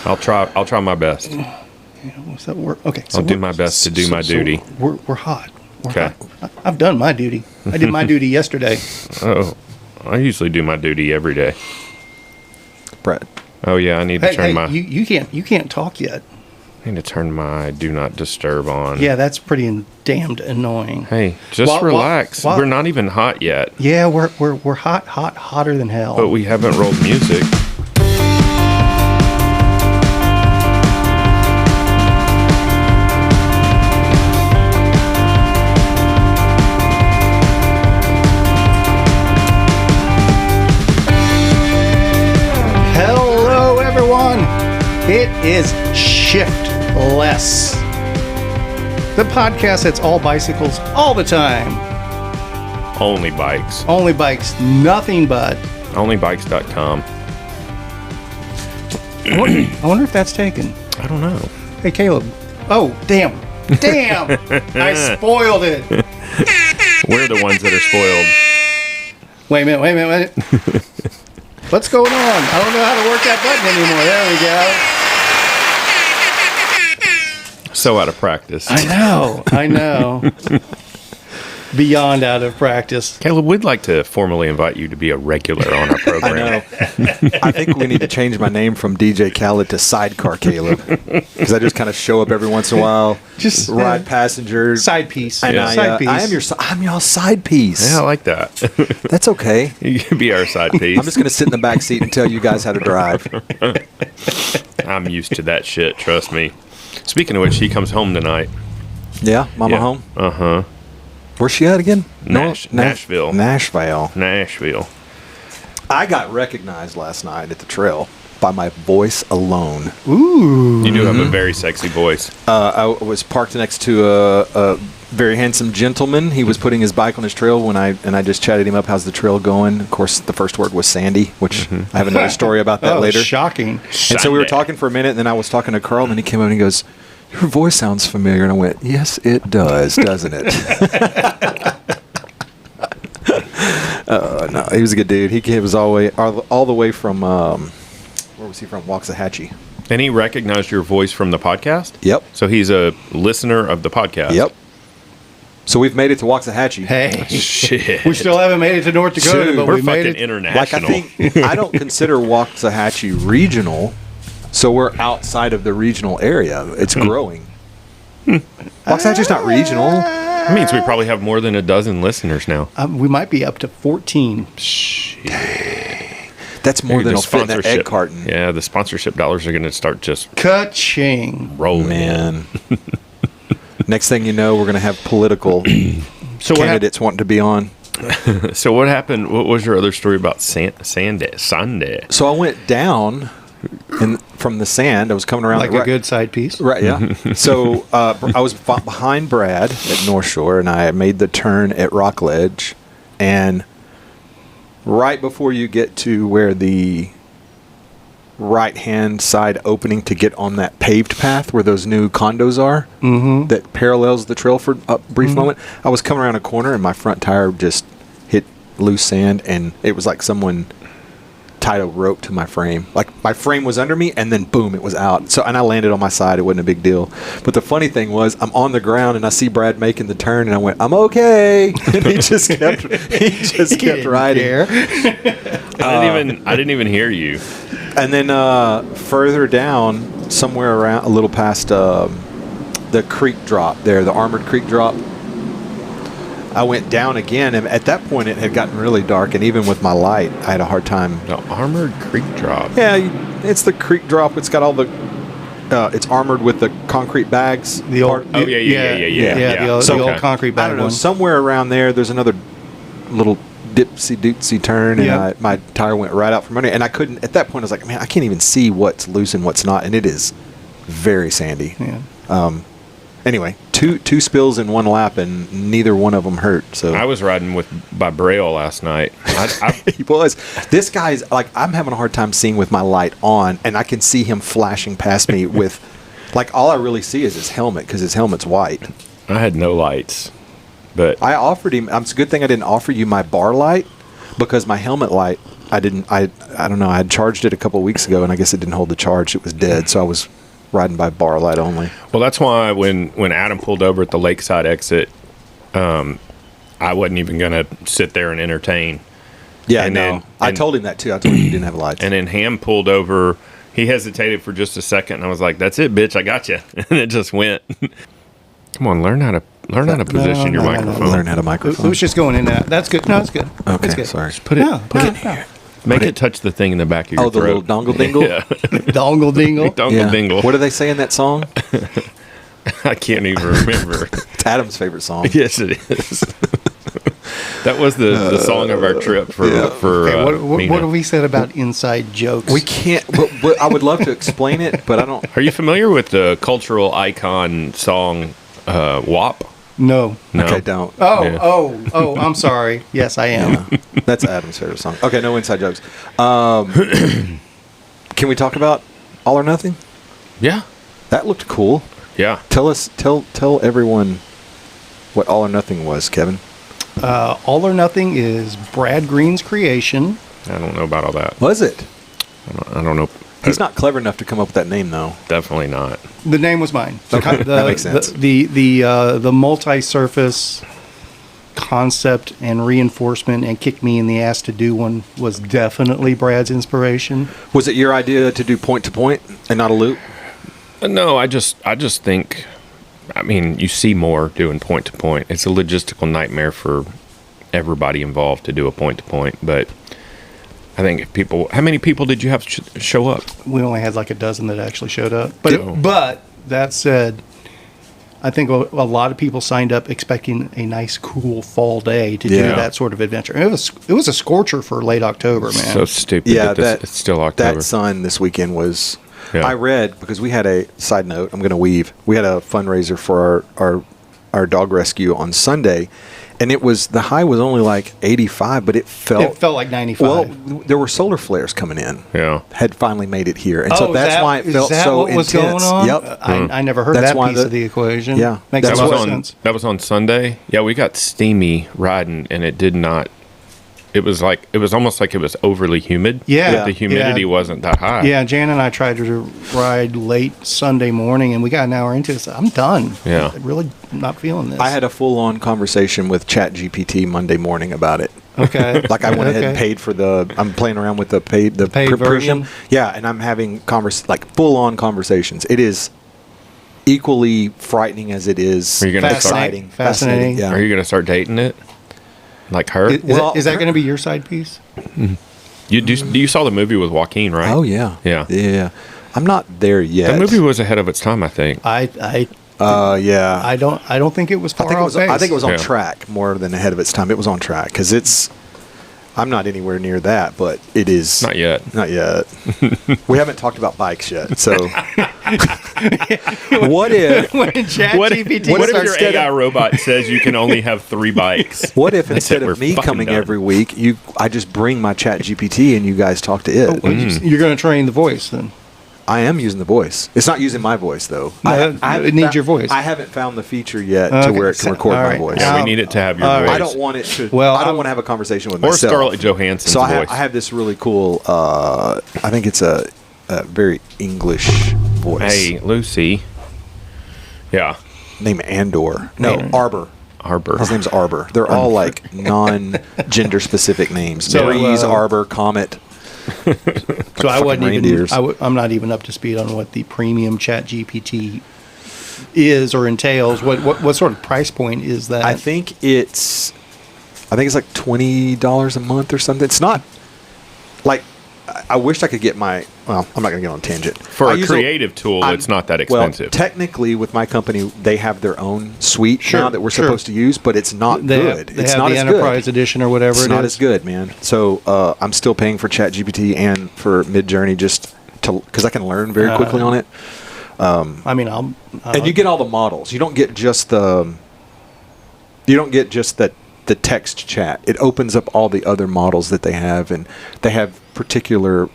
I'll try my best. What's that word? Okay. I'll do my best to do my duty. We're hot. Okay. I've done my duty. I did my duty yesterday. Oh, I usually do my duty every day. Brett. Oh yeah, I need to turn my. You can't talk yet. I need to turn my do not disturb on. Yeah, that's pretty damned annoying. Hey, just relax. We're not even hot yet. Yeah, we're hotter than hell. But we haven't rolled music. Hello, everyone. It is ShiftLess, the podcast that's all bicycles all the time. Only bikes. Only bikes, nothing but. Onlybikes.com. I wonder if that's taken. I don't know. Hey, Caleb. Oh, damn. I spoiled it. We're the ones that are spoiled. Wait a minute. What's going on? I don't know how to work that button anymore. There we go. So out of practice. I know. Beyond out of practice. Caleb, we'd like to formally invite you to be a regular on our program. I know. I think we need to change my name from DJ Khaled to Sidecar Caleb, because I just kind of show up every once in a while, just ride passengers, side piece. And side piece. I'm y'all side piece. Yeah, I like that. That's okay. You can be our side piece. I'm just going to sit in the back seat and tell you guys how to drive. I'm used to that shit. Trust me. Speaking of which, she comes home tonight. Yeah, Mama home. Uh-huh. Where's she at again? Nashville. Nashville. I got recognized last night at the trail by my voice alone. Ooh. You do have a very sexy voice. I was parked next to a very handsome gentleman. He was putting his bike on his trail and I just chatted him up. How's the trail going? Of course, the first word was sandy, which I have another story about that later. Shocking. And so we were talking for a minute, and then I was talking to Carl, and then he came up and he goes, "Your voice sounds familiar." And I went, "Yes, it does, doesn't it?" No, he was a good dude. He was all the way from, where was he from? Waxahachie. And he recognized your voice from the podcast? Yep. So he's a listener of the podcast? Yep. So we've made it to Waxahachie. Hey. Shit. We still haven't made it to North Dakota, but we're we made fucking it. international. Like, I don't consider Waxahachie regional, so we're outside of the regional area. It's growing. Waxahachie's not regional. That means we probably have more than a dozen listeners now. We might be up to 14. Shit. That's more than a fit in that egg carton. Yeah, the sponsorship dollars are going to start just Ka-ching. rolling. Man. Next thing you know, we're going to have political candidates wanting to be on. So what happened? What was your other story about Sunday? So I went down from the sand. I was coming around like a good side piece. Right, yeah. So I was behind Brad at North Shore, and I made the turn at Rockledge. And right before you get to where the right-hand side opening to get on that paved path where those new condos are, that parallels the trail for a brief moment, I was coming around a corner, and my front tire just hit loose sand, and it was like someone tied a rope to my frame. Like my frame was under me, and then boom, it was out. So, and I landed on my side. It wasn't a big deal. But the funny thing was, I'm on the ground and I see Brad making the turn, and I went, "I'm okay." And he just kept riding. I didn't even hear you. And then further down, somewhere around a little past the creek drop there, the Armored Creek drop, I went down again, and at that point it had gotten really dark, and even with my light, I had a hard time. The Armored Creek drop? Yeah, it's the creek drop. It's got all the, it's armored with the concrete bags. The old, the old concrete bag. I don't know, somewhere around there's another little dipsy-dootsy turn, and my tire went right out from under, and I couldn't, at that point I was like, man, I can't even see what's loose and what's not, and it is very sandy. Yeah. Anyway, two spills in one lap, and neither one of them hurt. So I was riding by Braille last night. He was. This guy's like, I'm having a hard time seeing with my light on, and I can see him flashing past me with, like, all I really see is his helmet, because his helmet's white. I had no lights, but I offered him. It's a good thing I didn't offer you my bar light, because my helmet light I don't know. I had charged it a couple of weeks ago, and I guess it didn't hold the charge. It was dead, so I was riding by bar light only. Well, that's why when Adam pulled over at the Lakeside exit, I wasn't even going to sit there and entertain. Yeah, I told him that too. I told him you didn't have lights. And then Ham pulled over. He hesitated for just a second, and I was like, "That's it, bitch. I got you." And it just went. Come on, learn how to position your microphone. Learn how to microphone. It was just going in that. That's good. No, it's good. Okay, it's good. sorry. Just put it here. Make it touch the thing in the back of your throat. Oh, the little dongle dingle? Yeah. Dongle dingle. Dongle dingle. What do they say in that song? I can't even remember. It's Adam's favorite song. Yes, it is. That was the song of our trip for Okay, Mina. what have we said about inside jokes? We can't. But I would love to explain it, but I don't. Are you familiar with the cultural icon song WAP? No. Okay, don't. Oh, I'm sorry. Yes, I am. Yeah. That's Adam's favorite song. Okay, no inside jokes. Can we talk about All or Nothing? Yeah. That looked cool. Yeah. Tell everyone what All or Nothing was, Kevin. All or Nothing is Brad Green's creation. I don't know about all that. Was it? I don't know. He's not clever enough to come up with that name, though. Definitely not. The name was mine. Okay, that makes sense. The multi-surface concept and reinforcement and kick me in the ass to do one was definitely Brad's inspiration. Was it your idea to do point to point and not a loop? No, I just think, I mean, you see more doing point to point. It's a logistical nightmare for everybody involved to do a point to point, but I think if people, how many people did you have show up? We only had like a dozen that actually showed up. But that said, I think a lot of people signed up expecting a nice, cool fall day to do that sort of adventure. It was a scorcher for late October, man. So stupid. Yeah, it's still October. That sun this weekend was. Yeah. I read, because we had a side note. I'm going to weave. We had a fundraiser for our dog rescue on Sunday. And the high was only like 85, but it felt like 95. Well, there were solar flares coming in. Yeah. Had finally made it here. And so that's why it felt is that so what was intense. going on? Yep. I never heard That's that why piece of the equation. Yeah. Makes a That's lot of what- sense. That was on Sunday. Yeah, we got steamy riding, and it did not. It was almost like it was overly humid. Yeah. But the humidity wasn't that high. Yeah, Jan and I tried to ride late Sunday morning, and we got an hour into it. So I'm done. Yeah. I'm really not feeling this. I had a full-on conversation with ChatGPT Monday morning about it. Okay. Like I went ahead and paid for I'm playing around with the paid version? premium. Yeah, and I'm having full-on conversations. It is equally frightening as it is Are you gonna exciting. Fascinating. Yeah. Are you going to start dating it? Like her? Is that going to be your side piece? You saw the movie with Joaquin, right? Oh yeah. Yeah. Yeah. I'm not there yet. That movie was ahead of its time, I think. Yeah. I don't think it was far off base. I think it was on Yeah. track more than ahead of its time. It was on track because I'm not anywhere near that, but it is Not yet. Not yet. We haven't talked about bikes yet. So, what if? when ChatGPT What if starts your AI robot says you can only have 3 bikes? What if That's instead it, of we're me fucking coming done. every week, I just bring my ChatGPT and you guys talk to it? You're going to train the voice then? I am using the voice. It's not using my voice though. No, it needs your voice. I haven't found the feature yet to Okay, where it can record all my right. voice. Yeah, we need it to have your All voice. right. I don't want it to. Well, I don't I'm- want to have a conversation with Or myself. Scarlett Johansson's So voice. I have this really cool. I think it's a very English voice. Hey, Lucy. Yeah. Named Andor. No, Arbor. Arbor. His name's Arbor. They're all like non-gender specific names. So, Breeze, Arbor, Comet. So I wasn't reindeers. I'm not even up to speed on what the premium ChatGPT is or entails. What sort of price point is that? I think it's like $20 a month or something. It's not like I wish I could get my. Well, I'm not going to get on a tangent. For I a use creative tool, it's not that expensive. Well, technically, with my company, they have their own suite Sure, now that we're sure. supposed to use, but it's not good. They It's have not the as Enterprise good. Edition or whatever It's it not is. as good, man. So I'm still paying for ChatGPT and for Midjourney just because I can learn very quickly on it. I mean, And you get all the models. You don't get just the text chat. It opens up all the other models that they have, and they have particular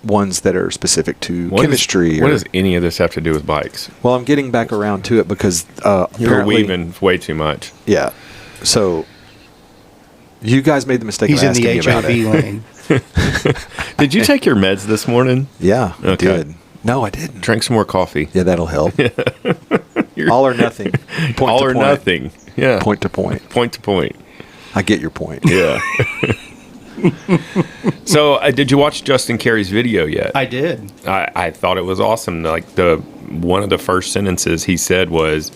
ones that are specific to chemistry. What does any of this have to do with bikes? Well, I'm getting back around to it because You're apparently, weaving way too much. Yeah. So You guys made the mistake He's of in asking the me about HIV it. lane. Did you take your meds this morning? Yeah, I Okay. did. No, I didn't. Drink some more coffee. Yeah, that'll help. All or nothing. Point All to or point. nothing. Yeah. Point to point. Point to point. I get your point. Yeah. So, did you watch Justin Carey's video yet? I did. I thought it was awesome. Like one of the first sentences he said was,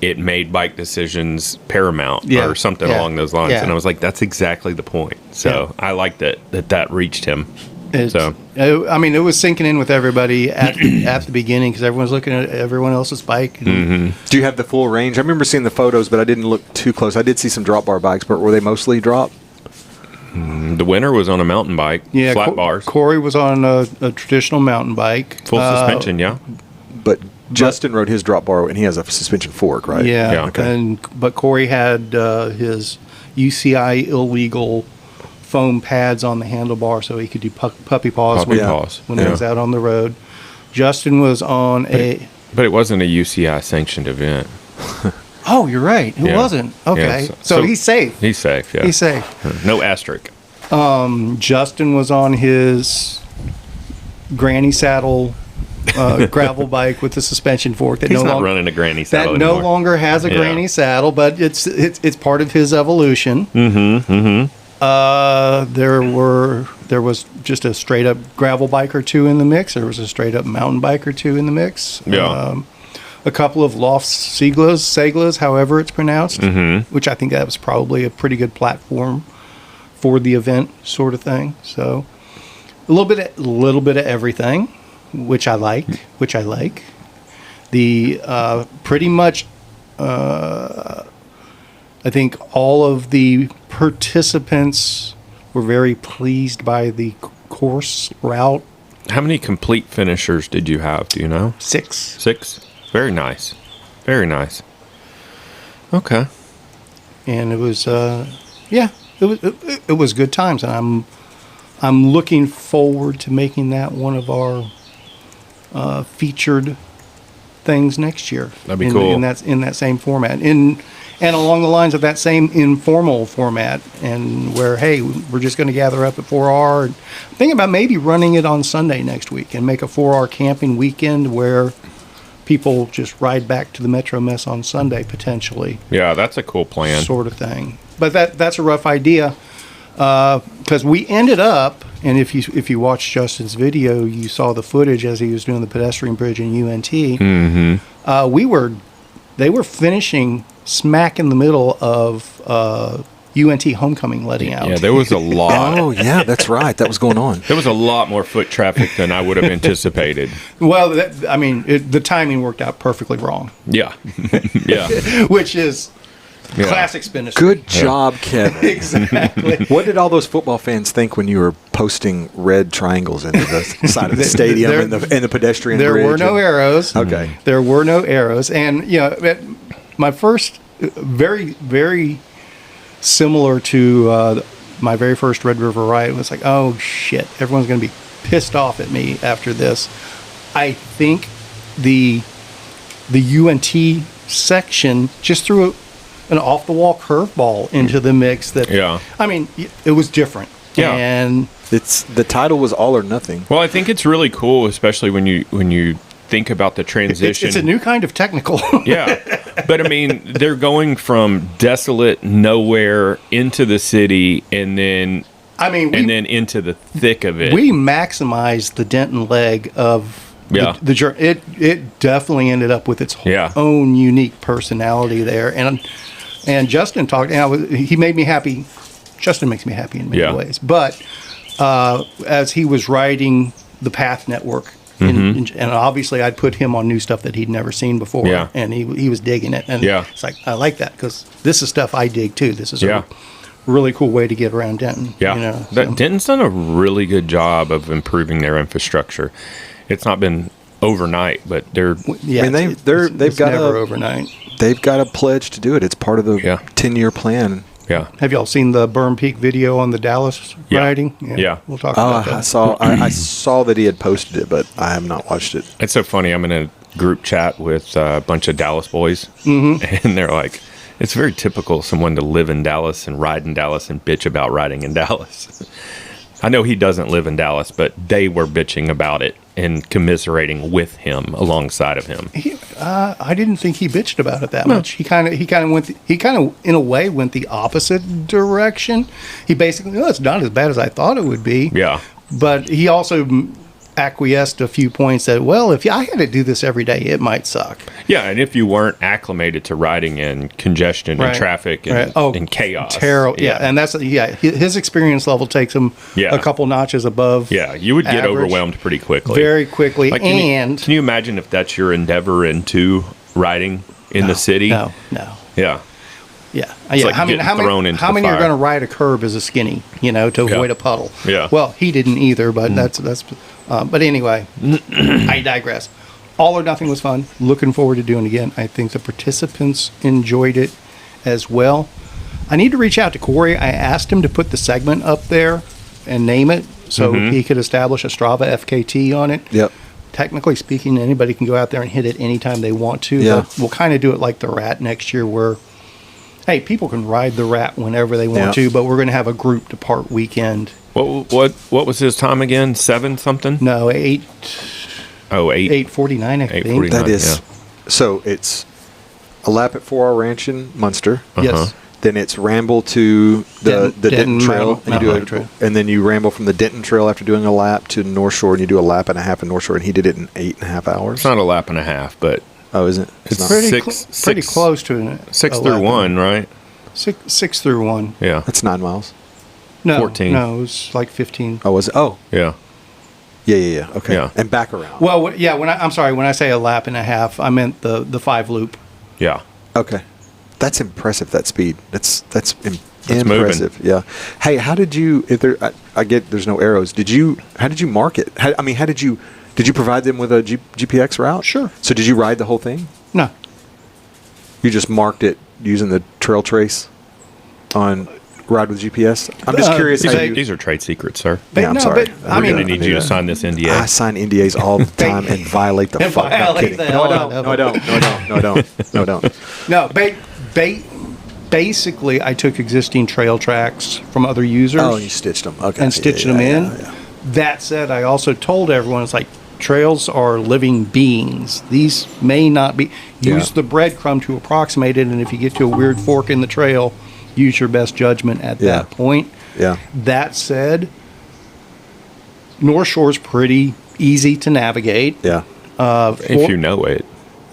"It made bike decisions paramount," or something along those lines. Yeah. And I was like, "That's exactly the point." So I liked that reached him. I mean, it was sinking in with everybody at the beginning because everyone's looking at everyone else's bike. And Do you have the full range? I remember seeing the photos, but I didn't look too close. I did see some drop bar bikes, but were they mostly drop? The winner was on a mountain bike, flat bars, Corey was on a traditional mountain bike, full suspension. Yeah. But Justin rode his drop bar, and he has a suspension fork, right? Yeah. Okay. But Corey had his UCI illegal foam pads on the handlebar so he could do puppy paws when he was out on the road. Justin was on But it wasn't a UCI sanctioned event. Oh, you're right. It wasn't. Okay. Yeah, so he's safe. He's safe, yeah. He's safe. No asterisk. Justin was on his granny saddle gravel bike with the suspension fork that He's not running a granny saddle that anymore. no longer has a granny saddle, but it's part of his evolution. There was just a straight up gravel bike or two in the mix. There was a straight up mountain bike or two in the mix. Yeah. A couple of Loft Seglas, however it's pronounced, which I think that was probably a pretty good platform for the event sort of thing. So a little bit of everything, which I like. The pretty much, I think all of the participants were very pleased by the course route. How many complete finishers did you have? Do you know? 6. 6? Very nice. Very nice. Okay. And it was, it was good times, and I'm looking forward to making that one of our featured things next year. That'd be cool. In that same format, and along the lines of that same informal format, and where we're just going to gather up at 4R. I'm thinking about maybe running it on Sunday next week and make a 4R camping weekend where people just ride back to the Metro Mess on Sunday potentially. Yeah, that's a cool plan. Sort of thing. But that's a rough idea because we ended up, and if you watched Justin's video, you saw the footage as he was doing the pedestrian bridge in UNT. They were finishing smack in the middle of UNT Homecoming letting out. Yeah, there was a lot. Oh, yeah, that's right. That was going on. There was a lot more foot traffic than I would have anticipated. Well, the timing worked out perfectly wrong. Yeah. Yeah. Which is classic Spinistry. Good job, Kevin. Exactly. What did all those football fans think when you were posting red triangles into the side of the stadium and the pedestrian bridge? There were no arrows. Okay. There were no arrows. And, my first, very, very similar to my very first Red River ride, was like, oh, shit, everyone's going to be pissed off at me after this. I think the UNT section just threw an off-the-wall curveball into the mix that, I mean, it was different. Yeah. And the title was All or Nothing. Well, I think it's really cool, especially when you think about the transition. It's a new kind of technical. Yeah. But I mean, they're going from desolate nowhere into the city and then into the thick of it. We maximized the Denton leg of the journey. It definitely ended up with its own unique personality there. And Justin talked, he made me happy. Justin makes me happy in many ways. But as he was writing the Path Network, and obviously I'd put him on new stuff that he'd never seen before, and he was digging it. And it's like, I like that because this is stuff I dig too. This is a really cool way to get around Denton. Yeah, Denton's done a really good job of improving their infrastructure. It's not been overnight, but they're they've got never overnight. They've got a pledge to do it. It's part of the 10-year plan. Yeah. Have y'all seen the Burn Peak video on the Dallas riding? Yeah. We'll talk about that. I saw that he had posted it, but I have not watched it. It's so funny. I'm in a group chat with a bunch of Dallas boys, and they're like, It's very typical of someone to live in Dallas and ride in Dallas and bitch about riding in Dallas. I know he doesn't live in Dallas, but they were bitching about it and commiserating with him alongside of him. I didn't think he bitched about it that much. He kind of in a way went the opposite direction. He basically, it's not as bad as I thought it would be. Yeah. But he also acquiesced a few points that, well, if I had to do this every day, it might suck. Yeah, and if you weren't acclimated to riding in congestion and traffic and chaos. Terrible. Yeah, and that's, his experience level takes him a couple notches above. Yeah, you would get average, overwhelmed pretty quickly. Very quickly. Like, and can you imagine if that's your endeavor into riding in the city? No. Yeah. Yeah. Like how many are going to ride a curb as a skinny, to avoid a puddle? Yeah. Well, he didn't either, but that's but anyway, I digress. All or Nothing was fun. Looking forward to doing it again. I think the participants enjoyed it as well. I need to reach out to Corey. I asked him to put the segment up there and name it so he could establish a Strava FKT on it. Yep. Technically speaking, anybody can go out there and hit it anytime they want to. Yeah. But we'll kind of do it like the Rat next year where, hey, people can ride the Rat whenever they want to, but we're going to have a group depart weekend. What was his time again? 7 something? No, 8. Oh, 8:49, I think. 8:49, That is. So it's a lap at 4 Hour Ranch in Munster. Yes. Then it's ramble to the Denton Trail, and then you ramble from the Denton Trail after doing a lap to North Shore, and you do a lap and a half in North Shore, and he did it in 8.5 hours. It's not a lap and a half, but oh, is it? It's not. Pretty close to it. 6 through 1, right? 6 through 1. Yeah, that's 9 miles. No, 14. No, it was like 15. Oh, was it? Oh, yeah. Yeah. Okay. Yeah. And back around. Well, yeah. When I say a lap and a half, I meant the 5 loop. Yeah. Okay. That's impressive. That speed. That's impressive. Moving. Yeah. Hey, how did you? If there, I get there's no arrows. How did you mark it? How did you provide them with a GPX route? Sure. So did you ride the whole thing? No. You just marked it using the trail trace on Ride with GPS. I'm just curious. These are trade secrets, sir. Yeah, I'm sorry. I'm going to need you to sign this NDA. I sign NDAs all the time and violate the fuck. I'm kidding. No, I don't. No, basically, I took existing trail tracks from other users. Oh, you stitched them. Okay. And stitched them in. Yeah. That said, I also told everyone, it's like, trails are living beings. These may not be. Use the breadcrumb to approximate it, and if you get to a weird fork in the trail, use your best judgment at that point. Yeah. That said, North Shore's pretty easy to navigate. Yeah. If you know it.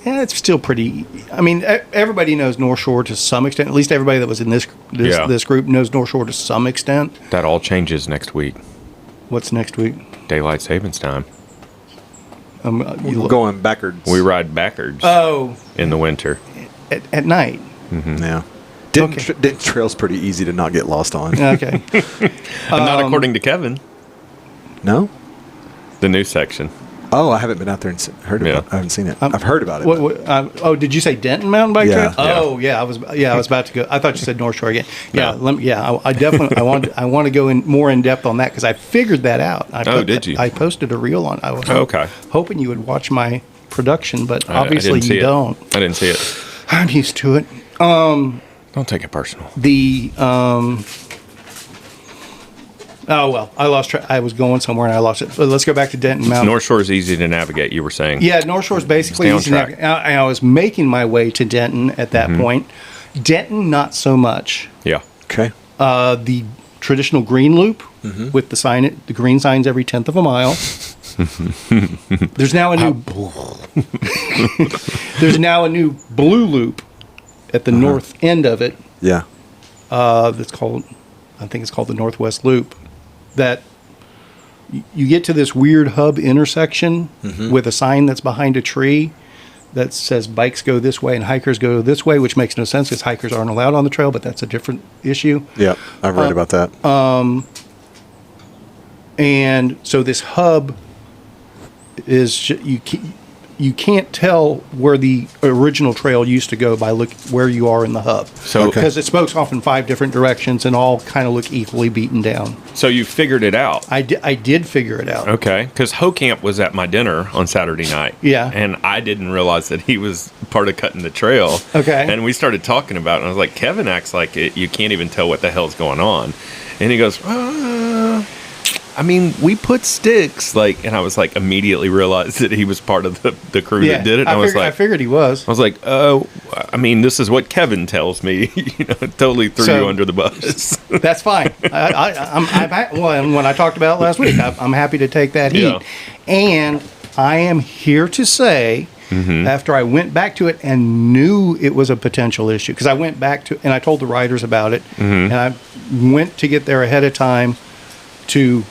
Yeah, it's still pretty. I mean, everybody knows North Shore to some extent. At least everybody that was in this group knows North Shore to some extent. That all changes next week. What's next week? Daylight savings time. We're going backwards. We ride backwards. Oh. In the winter. At night. Mm-hmm. Yeah. Denton Trail's pretty easy to not get lost on. Okay. Not according to Kevin. No? The new section. Oh, I haven't been out there and heard about it. I haven't seen it. I've heard about it. Did you say Denton Mountain Bike Trail? Yeah. Oh, yeah. I was about to go. I thought you said North Shore again. Yeah. I definitely I want to go more in depth on that because I figured that out. Did you? I posted a reel on it. I was hoping you would watch my production, but obviously you don't. I didn't see it. I'm used to it. Don't take it personal. I lost track. I was going somewhere and I lost it. But let's go back to Denton Mountain. North Shore is easy to navigate, you were saying. Yeah, North Shore is basically easy to navigate. I was making my way to Denton at that point. Denton, not so much. Yeah. Okay. The traditional green loop with the green signs every 1/10 of a mile. There's now a new blue loop at the north end of it. Yeah. That's called, I think it's called the Northwest Loop. That you get to this weird hub intersection with a sign that's behind a tree that says bikes go this way and hikers go this way, which makes no sense because hikers aren't allowed on the trail, but that's a different issue. Yeah, I've read about that. And so this hub is you can't tell where the original trail used to go by look where you are in the hub. So because it spokes off in 5 different directions and all kind of look equally beaten down. So you figured it out. I did figure it out. Okay, because Hocamp was at my dinner on Saturday night. Yeah. And I didn't realize that he was part of cutting the trail. Okay. And we started talking about it, and I was like, Kevin acts like you can't even tell what the hell's going on. And he goes, I mean, we put sticks, and I was like, immediately realized that he was part of the crew that did it. And I figured he was. I was like, oh, I mean, this is what Kevin tells me. Totally threw you under the bus. That's fine. And when I talked about it last week, I'm happy to take that heat. Yeah. And I am here to say, after I went back to it and knew it was a potential issue, because I went back to and I told the riders about it, and I went to get there ahead of time to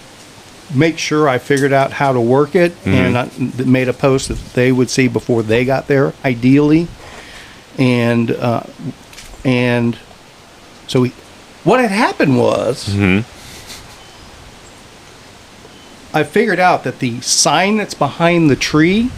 make sure I figured out how to work it, and I made a post that they would see before they got there, ideally. And so what had happened was I figured out that the sign that's behind the tree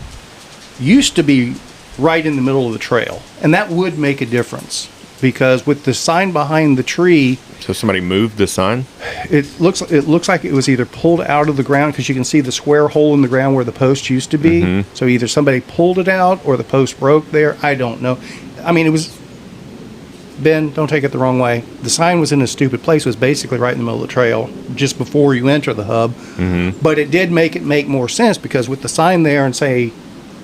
used to be right in the middle of the trail, and that would make a difference. Because with the sign behind the tree, so somebody moved the sign? It looks like it was either pulled out of the ground, because you can see the square hole in the ground where the post used to be. So either somebody pulled it out or the post broke there. I don't know. I mean, it was, Ben, don't take it the wrong way. The sign was in a stupid place. It was basically right in the middle of the trail, just before you enter the hub. But it did make more sense, because with the sign there and say,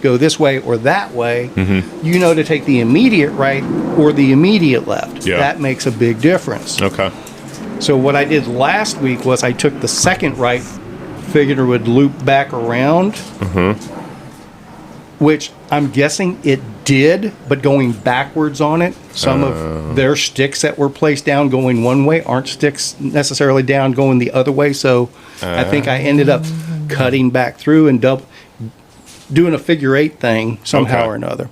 go this way or that way, you know to take the immediate right or the immediate left. Yeah. That makes a big difference. Okay. So what I did last week was I took the second right, figured it would loop back around, which I'm guessing it did, but going backwards on it. Some of their sticks that were placed down going one way aren't sticks necessarily down going the other way. So I think I ended up cutting back through and doing a figure 8 thing somehow or another.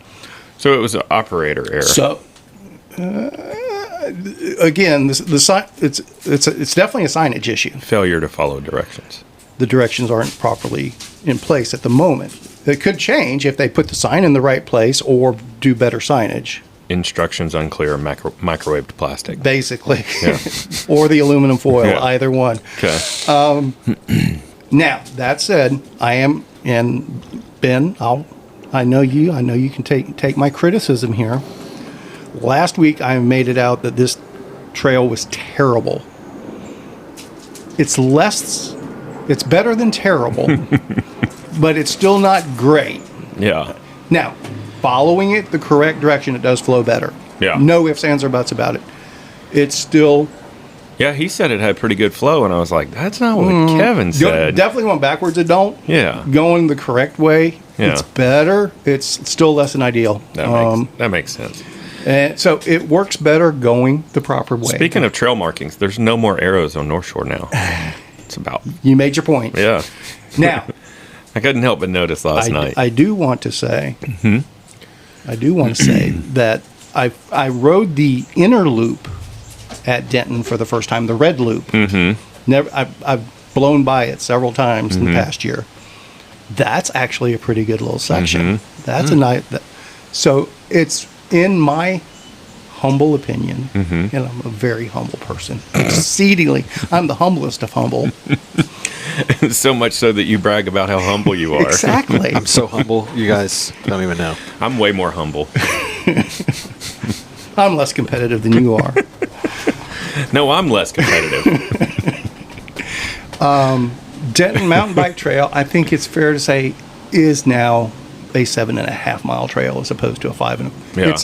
So it was an operator error. So again, the sign it's definitely a signage issue. Failure to follow directions. The directions aren't properly in place at the moment. It could change if they put the sign in the right place or do better signage. Instructions unclear, microwaved plastic. Basically. Yeah. Or the aluminum foil, Yeah. either one. Okay. Now, that said, I am, and Ben, I know you can take my criticism here. Last week, I made it out that this trail was terrible. It's better than terrible, but it's still not great. Yeah. Now, following it the correct direction, it does flow better. Yeah. No ifs, ands, or buts about it. It's still... Yeah, he said it had pretty good flow, and I was like, that's not what Kevin said. Definitely going backwards, it don't. Yeah. Going the correct way, Yeah. it's better. It's still less than ideal. That makes sense. And so it works better going the proper way. Speaking of trail markings, there's no more arrows on North Shore now. It's about... You made your point. Yeah. Now... I couldn't help but notice last night. I do want to say... that I rode the inner loop at Denton for the first time, the red loop. I've blown by it several times in the past year. That's actually a pretty good little section. That's a nice... So it's, in my humble opinion, and I'm a very humble person, exceedingly, I'm the humblest of humble. So much so that you brag about how humble you are. Exactly. I'm so humble, you guys don't even know. I'm way more humble. I'm less competitive than you are. No, I'm less competitive. Denton Mountain Bike Trail, I think it's fair to say, is now a 7.5 mile trail as opposed to a 5. Yeah.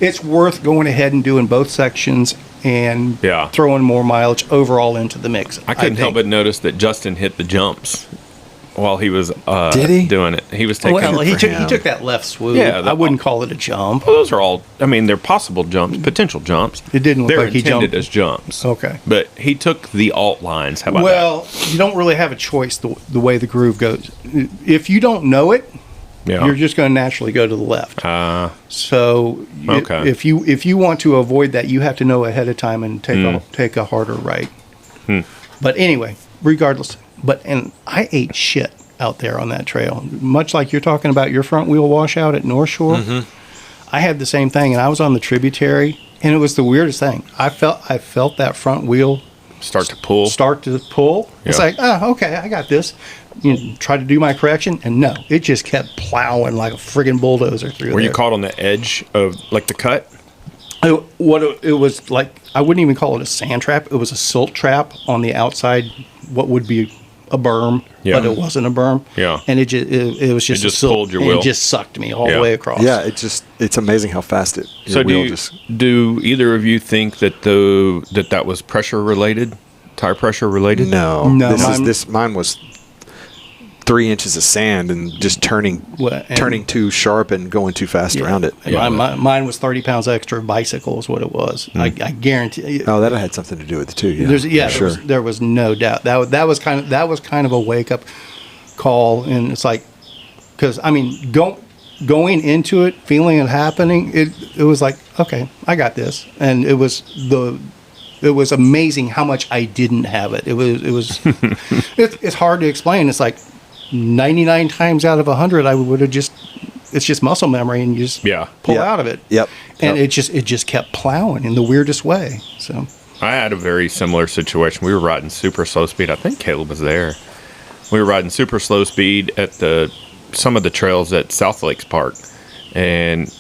It's worth going ahead and doing both sections and throwing more mileage overall into the mix. I couldn't help but notice that Justin hit the jumps while he was Did he? doing it. He was taking he took that left swoop. Yeah, I wouldn't call it a jump. Well, those are all, I mean, they're possible jumps, potential jumps. It didn't look They're like he intended jumped. as jumps. Okay. But he took the alt lines. How about Well, you don't really have a choice the way the groove goes. If you don't know it, Yeah. you're just going to naturally go to the left. So Okay. if you want to avoid that, you have to know ahead of time and take a harder right. But anyway, regardless, and I ate shit. out there on that trail. Much like you're talking about your front wheel washout at North Shore. I had the same thing, and I was on the tributary, and it was the weirdest thing. I felt that front wheel start to pull. It's like, okay, I got this. Try to do my correction, and no, it just kept plowing like a friggin' bulldozer through there. Were you caught on the edge of like the cut? It was like, I wouldn't even call it a sand trap. It was a silt trap on the outside, what would be a berm, but it wasn't a berm. Yeah. And it was just, pulled your wheel. It just sucked me all the way across. Yeah, it's amazing how fast it. So do either of you think that that was pressure related, tire pressure related? No. Mine was 3 inches of sand and just turning too sharp and going too fast around it. Yeah. Mine was 30 pounds extra bicycle is what it was. I guarantee. Oh, that had something to do with it too. Yeah, there was no doubt. That was kind of a wake up call, and it's like, because I mean, going into it, feeling it happening, it was like, okay, I got this, and it was amazing how much I didn't have it. It was it's hard to explain. It's like 99 times out of 100, I would have it's just muscle memory, and you just pull out of it. Yep. And it just kept plowing in the weirdest way. So I had a very similar situation. We were riding super slow speed. I think Caleb was there. We were riding super slow speed at some of the trails at South Lakes Park, and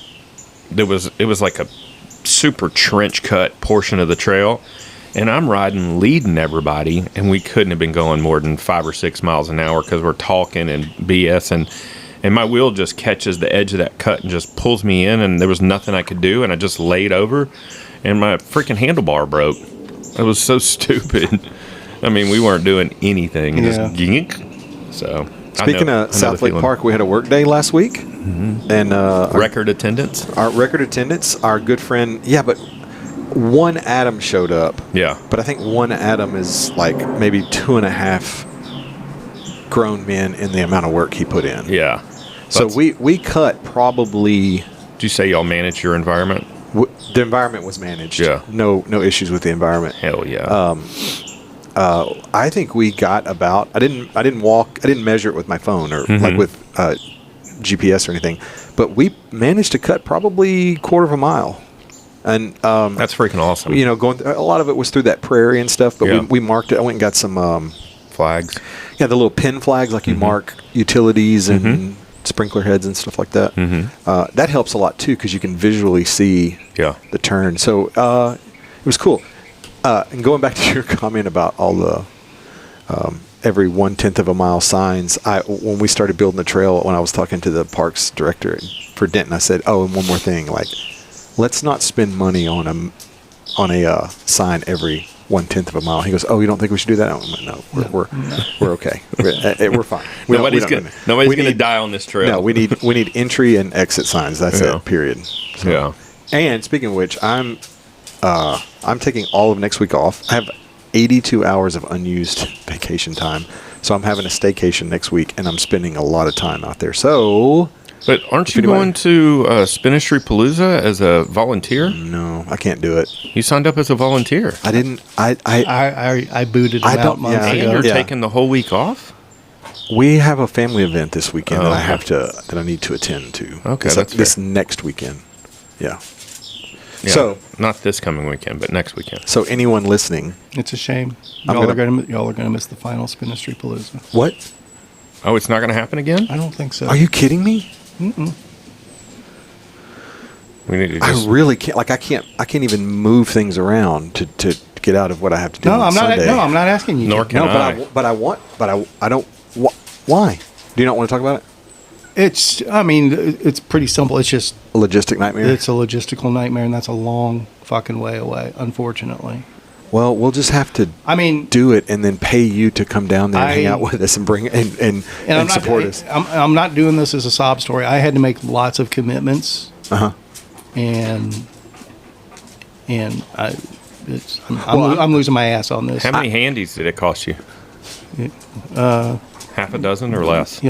it was like a super trench cut portion of the trail. And I'm leading everybody, and we couldn't have been going more than 5 or 6 miles an hour because we're talking and BS, and my wheel just catches the edge of that cut and just pulls me in, and there was nothing I could do, and I just laid over, and my freaking handlebar broke. It was so stupid. I mean, we weren't doing anything. Just gink. So speaking of South Lake Park, we had a work day last week, and record attendance. Our good friend, but one Adam showed up. Yeah. But I think one Adam is like maybe 2.5 grown men in the amount of work he put in. Yeah. So we cut probably. Did you say y'all manage your environment? The environment was managed. Yeah. No issues with the environment. Hell yeah. I think we got about. I didn't measure it with my phone or like with GPS or anything, but we managed to cut probably 1/4 mile. And that's freaking awesome. Going a lot of it was through that prairie and stuff, but we marked it. I went and got some flags. Yeah, the little pin flags, like you mark utilities and sprinkler heads and stuff like that. That helps a lot too because you can visually see the turn. So it was cool. And going back to your comment about all the every 1/10 of a mile signs, when we started building the trail, when I was talking to the parks director for Denton, I said, "Oh, and one more thing, like." Let's not spend money on a sign every 1/10 of a mile. He goes, "Oh, you don't think we should do that?" I went, "No, we're okay. We're fine. Nobody's gonna die on this trail." No, we need entry and exit signs. That's it. Period. So, yeah. And speaking of which, I'm taking all of next week off. I have 82 hours of unused vacation time, so I'm having a staycation next week, and I'm spending a lot of time out there. So. But aren't you going to Spinistry Palooza as a volunteer? No, I can't do it. You signed up as a volunteer. I didn't. I booted him out months ago. And you're taking the whole week off? We have a family event this weekend that I need to attend to. Okay, that's this next weekend. Yeah. So not this coming weekend, but next weekend. So anyone listening, it's a shame. Y'all are gonna miss the final Spinistry Palooza. What? Oh, it's not going to happen again? I don't think so. Are you kidding me? Mm-mm. We need to I really can't. Like I can't even move things around to get out of what I have to do. I'm Sunday. I'm not asking you. Nor can I. But I don't. Why? Do you not want to talk about it? It's pretty simple. It's just a logistic nightmare. It's a logistical nightmare, and that's a long fucking way away, unfortunately. Well, we'll just have to do it and then pay you to come down there and hang out with us and bring and support us. I'm not doing this as a sob story. I had to make lots of commitments. And I'm losing my ass on this. How many handies did it cost you? Half a dozen or less?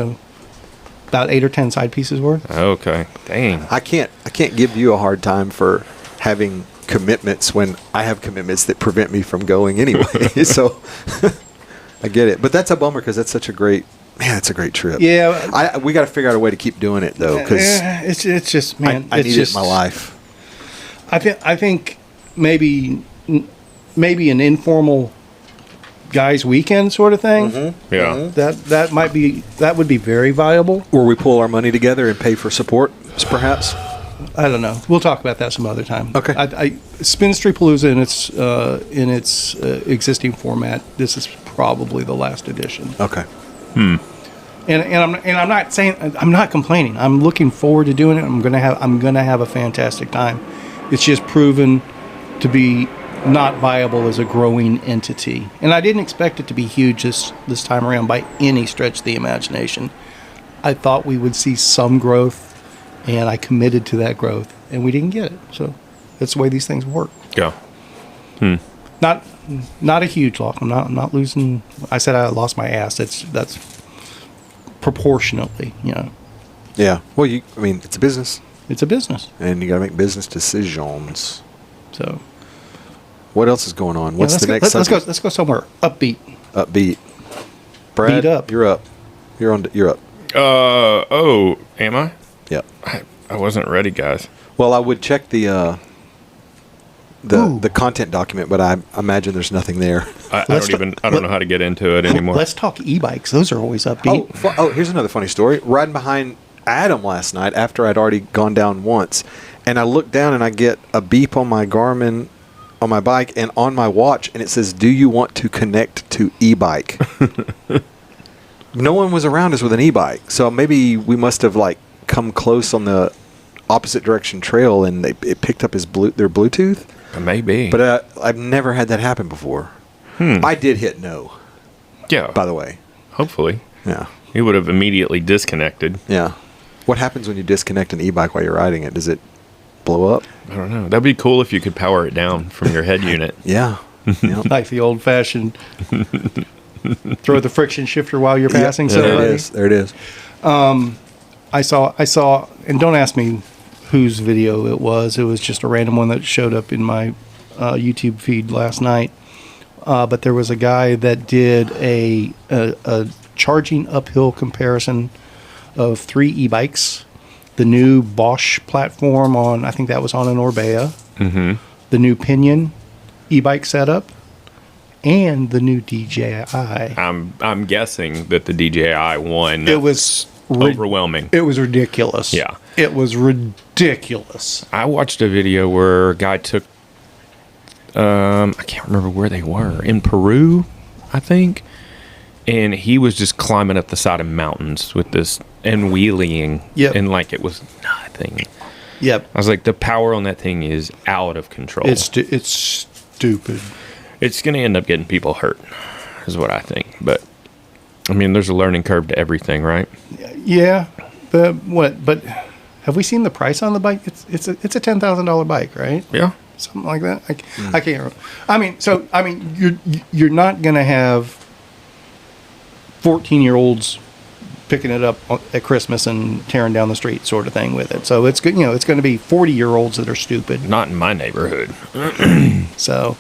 About 8 or 10 side pieces worth. Okay. Dang. I can't give you a hard time for having commitments when I have commitments that prevent me from going anyway. So I get it. But that's a bummer because that's such a great Man, it's a great trip. Yeah. We got to figure out a way to keep doing it, though, because it's just, man. I need it in my life. I think maybe an informal guys' weekend sort of thing. Mm-hmm. Yeah. That would be very viable. Where we pull our money together and pay for support, perhaps. I don't know. We'll talk about that some other time. Okay. Spinistry Palooza in its existing format. This is probably the last edition. Okay. And I'm not saying, I'm not complaining. I'm looking forward to doing it. I'm gonna have a fantastic time. It's just proven to be not viable as a growing entity. And I didn't expect it to be huge this time around by any stretch of the imagination. I thought we would see some growth, and I committed to that growth, and we didn't get it. So that's the way these things work. Yeah. Not a huge loss. I'm not losing. I said I lost my ass. That's proportionately, Yeah. Well, it's a business. It's a business. And you got to make business decisions. So what else is going on? What's the next subject? Let's go somewhere upbeat. Upbeat. Brad, Beat up. You're up. You're up. Am I? Yep. I wasn't ready, guys. Well, I would check the content document, but I imagine there's nothing there. I don't know how to get into it anymore. Let's talk e-bikes. Those are always upbeat. Here's another funny story. Riding behind Adam last night after I'd already gone down once, and I look down and I get a beep on my Garmin on my bike and on my watch, and it says, "Do you want to connect to e-bike?" No one was around us with an e-bike, so maybe we must have come close on the opposite direction trail, and it picked up their Bluetooth. Maybe, but I've never had that happen before. I did hit no. Yeah. By the way. Hopefully. Yeah. He would have immediately disconnected. Yeah. What happens when you disconnect an e-bike while you're riding it? Does it blow up? I don't know. That'd be cool if you could power it down from your head unit. Yeah. Yep. Like the old-fashioned throw the friction shifter while you're passing somebody. There it is. I saw, and don't ask me whose video it was. It was just a random one that showed up in my YouTube feed last night. But there was a guy that did a charging uphill comparison of 3 e-bikes. The new Bosch platform I think that was on an Orbea. Mm-hmm. The new Pinion e-bike setup. And the new DJI. I'm guessing that the DJI won. It was overwhelming. It was ridiculous. Yeah. It was ridiculous. I watched a video where a guy took, I can't remember where they were, in Peru, I think. And he was just climbing up the side of mountains with this and wheeling. Yep. And it was nothing. Yep. I was like, the power on that thing is out of control. It's stupid. It's going to end up getting people hurt, is what I think. But, there's a learning curve to everything, right? Yeah. But have we seen the price on the bike? It's a $10,000 bike, right? Yeah. Something like that. I can't remember. You're not going to have 14-year-olds picking it up at Christmas and tearing down the street sort of thing with it. So it's good. It's going to be 40-year-olds that are stupid. Not in my neighborhood. So,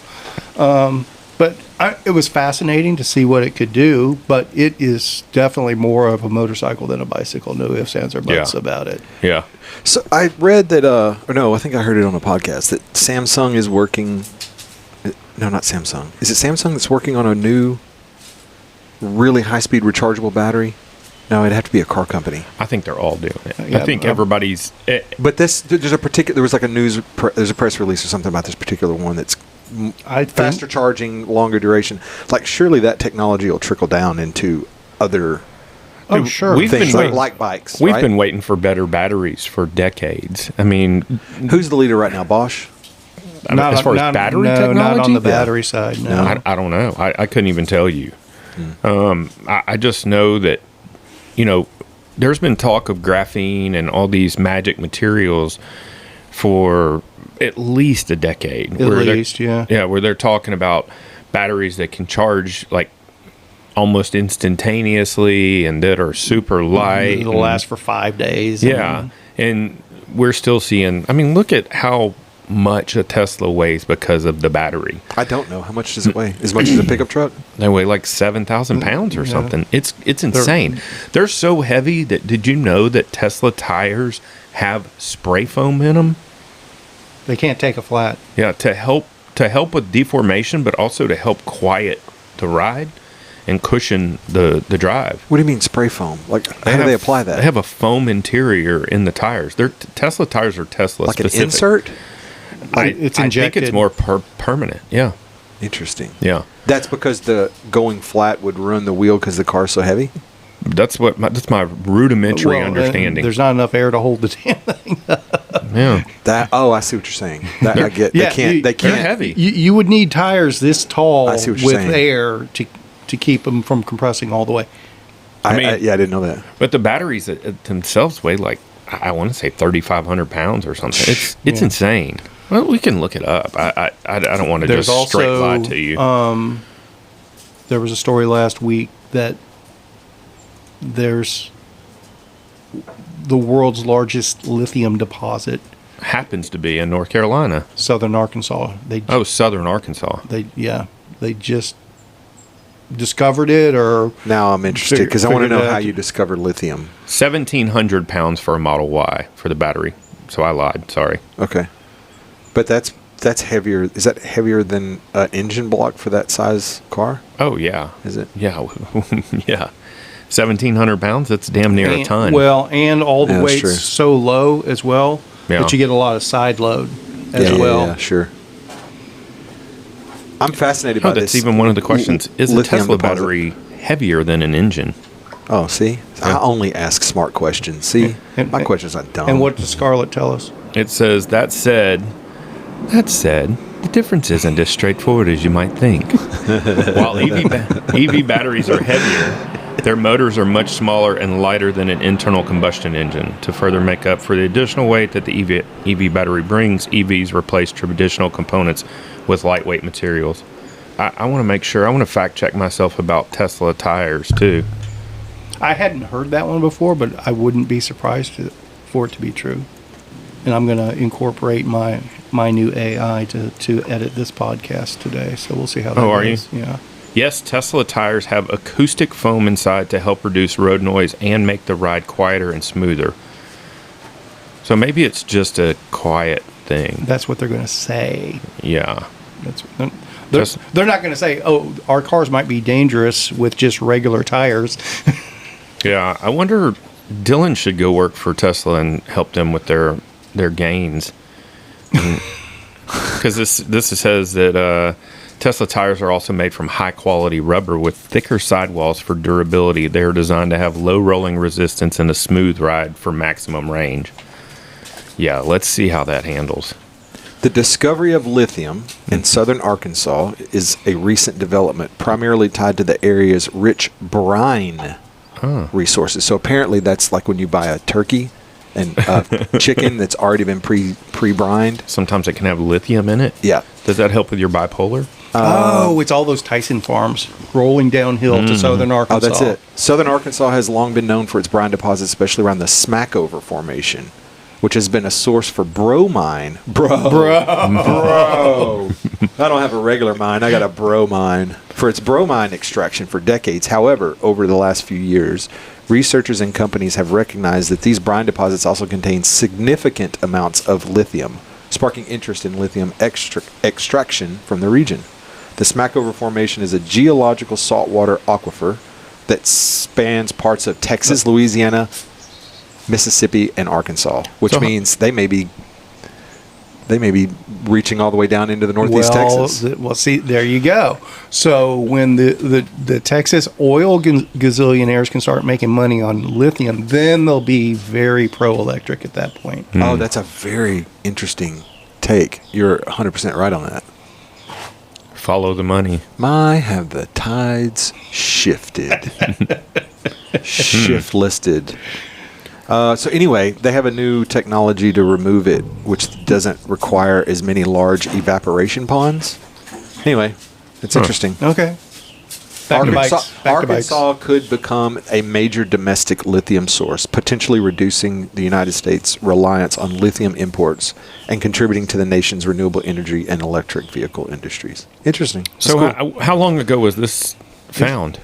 but it was fascinating to see what it could do, but it is definitely more of a motorcycle than a bicycle. No ifs, ands, or buts about it. Yeah. So I read that, I think I heard it on a podcast, that Samsung is working, no, not Samsung. Is it Samsung that's working on a new, really high-speed rechargeable battery? No, it'd have to be a car company. I think they're all doing it. Yeah, I think everybody's... But there's a press release or something about this particular one that's faster charging, longer duration. Surely that technology will trickle down into other sure. things like bikes. We've been waiting for better batteries for decades. Who's the leader right now? Bosch? As far as battery technology? Not on the battery side, no. I don't know. I couldn't even tell you. I just know that, there's been talk of graphene and all these magic materials for at least a decade. Yeah, where they're talking about batteries that can charge almost instantaneously and that are super light. It'll last for 5 days. Yeah, and we're still seeing, look at how much a Tesla weighs because of the battery. I don't know. How much does it weigh? As much as a pickup truck? They weigh like 7,000 pounds or something. It's insane. They're so heavy that, did you know that Tesla tires have spray foam in them? They can't take a flat. Yeah, to help with deformation, but also to help quiet the ride and cushion the drive. What do you mean spray foam? Like, how do they apply that? They have a foam interior in the tires. Tesla tires are Tesla like specific. An insert? It's injected. I think it's more permanent. Yeah. Interesting. Yeah. That's because the going flat would ruin the wheel because the car's so heavy? That's my rudimentary understanding. There's not enough air to hold the damn thing. Yeah. I see what you're saying. That I get. Yeah, They can't. They're heavy. You would need tires this tall I see what you're with saying. air to keep them from compressing all the way. I didn't know that. But the batteries themselves weigh like, I want to say 3,500 pounds or something. It's insane. Well, we can look it up. I don't want to There's just straight also, lie to you. There was a story last week that there's the world's largest lithium deposit. Happens to be in North Carolina. Southern Arkansas. Southern Arkansas. They just discovered it, or Now I'm interested because I want to figured know it out. how you discovered lithium. 1,700 pounds for a Model Y for the battery. So I lied. Sorry. Okay, but that's heavier. Is that heavier than an engine block for that size car? Oh, yeah. Is it? Yeah. Yeah. 1,700 pounds? That's damn near a ton. Well, and all the Yeah, that's weight's true. so low as well that you get a lot of side load as well. Yeah, sure. I'm fascinated by that's this. even one of the questions. Is a lithium Tesla deposit. battery heavier than an engine? Oh, see? Yeah. I only ask smart questions. See? My questions are dumb. And what does Scarlett tell us? It says, that said, the difference isn't as straightforward as you might think. While EV batteries are heavier, their motors are much smaller and lighter than an internal combustion engine. To further make up for the additional weight that the EV battery brings, EVs replace traditional components with lightweight materials. I want to make sure, I want to fact check myself about Tesla tires too. I hadn't heard that one before, but I wouldn't be surprised for it to be true. And I'm going to incorporate my new AI to edit this podcast today. So we'll see how that goes. Oh, are you? Yeah. Yes, Tesla tires have acoustic foam inside to help reduce road noise and make the ride quieter and smoother. So maybe it's just a quiet thing. That's what they're going to say. Yeah. They're not going to say, "Oh, our cars might be dangerous with just regular tires." Yeah, I wonder, Dylan should go work for Tesla and help them with their gains. Because this says that Tesla tires are also made from high-quality rubber with thicker sidewalls for durability. They are designed to have low rolling resistance and a smooth ride for maximum range. Yeah, let's see how that handles. The discovery of lithium in southern Arkansas is a recent development, primarily tied to the area's rich brine resources. So apparently that's like when you buy a turkey and chicken that's already been pre-brined. Sometimes it can have lithium in it. Yeah. Does that help with your bipolar? It's all those Tyson farms rolling downhill to southern Arkansas. Oh, that's it. Southern Arkansas has long been known for its brine deposits, especially around the Smackover Formation, which has been a source for bromine. Bro. I don't have a regular mine. I got a bromine. For its bromine extraction for decades. However, over the last few years, researchers and companies have recognized that these brine deposits also contain significant amounts of lithium, sparking interest in lithium extraction from the region. The Smackover Formation is a geological saltwater aquifer that spans parts of Texas, Louisiana, Mississippi, and Arkansas, which means they may be reaching all the way down into the Northeast Texas. Well, see, there you go. So when the Texas oil gazillionaires can start making money on lithium, then they'll be very pro-electric at that point. Oh, that's a very interesting take. You're 100% right on that. Follow the money. My, have the tides shifted. Shift-listed. So anyway, they have a new technology to remove it, which doesn't require as many large evaporation ponds. Anyway, it's interesting. Okay. Back to bikes. Arkansas could become a major domestic lithium source, potentially reducing the United States' reliance on lithium imports and contributing to the nation's renewable energy and electric vehicle industries. Interesting. So how long ago was this found?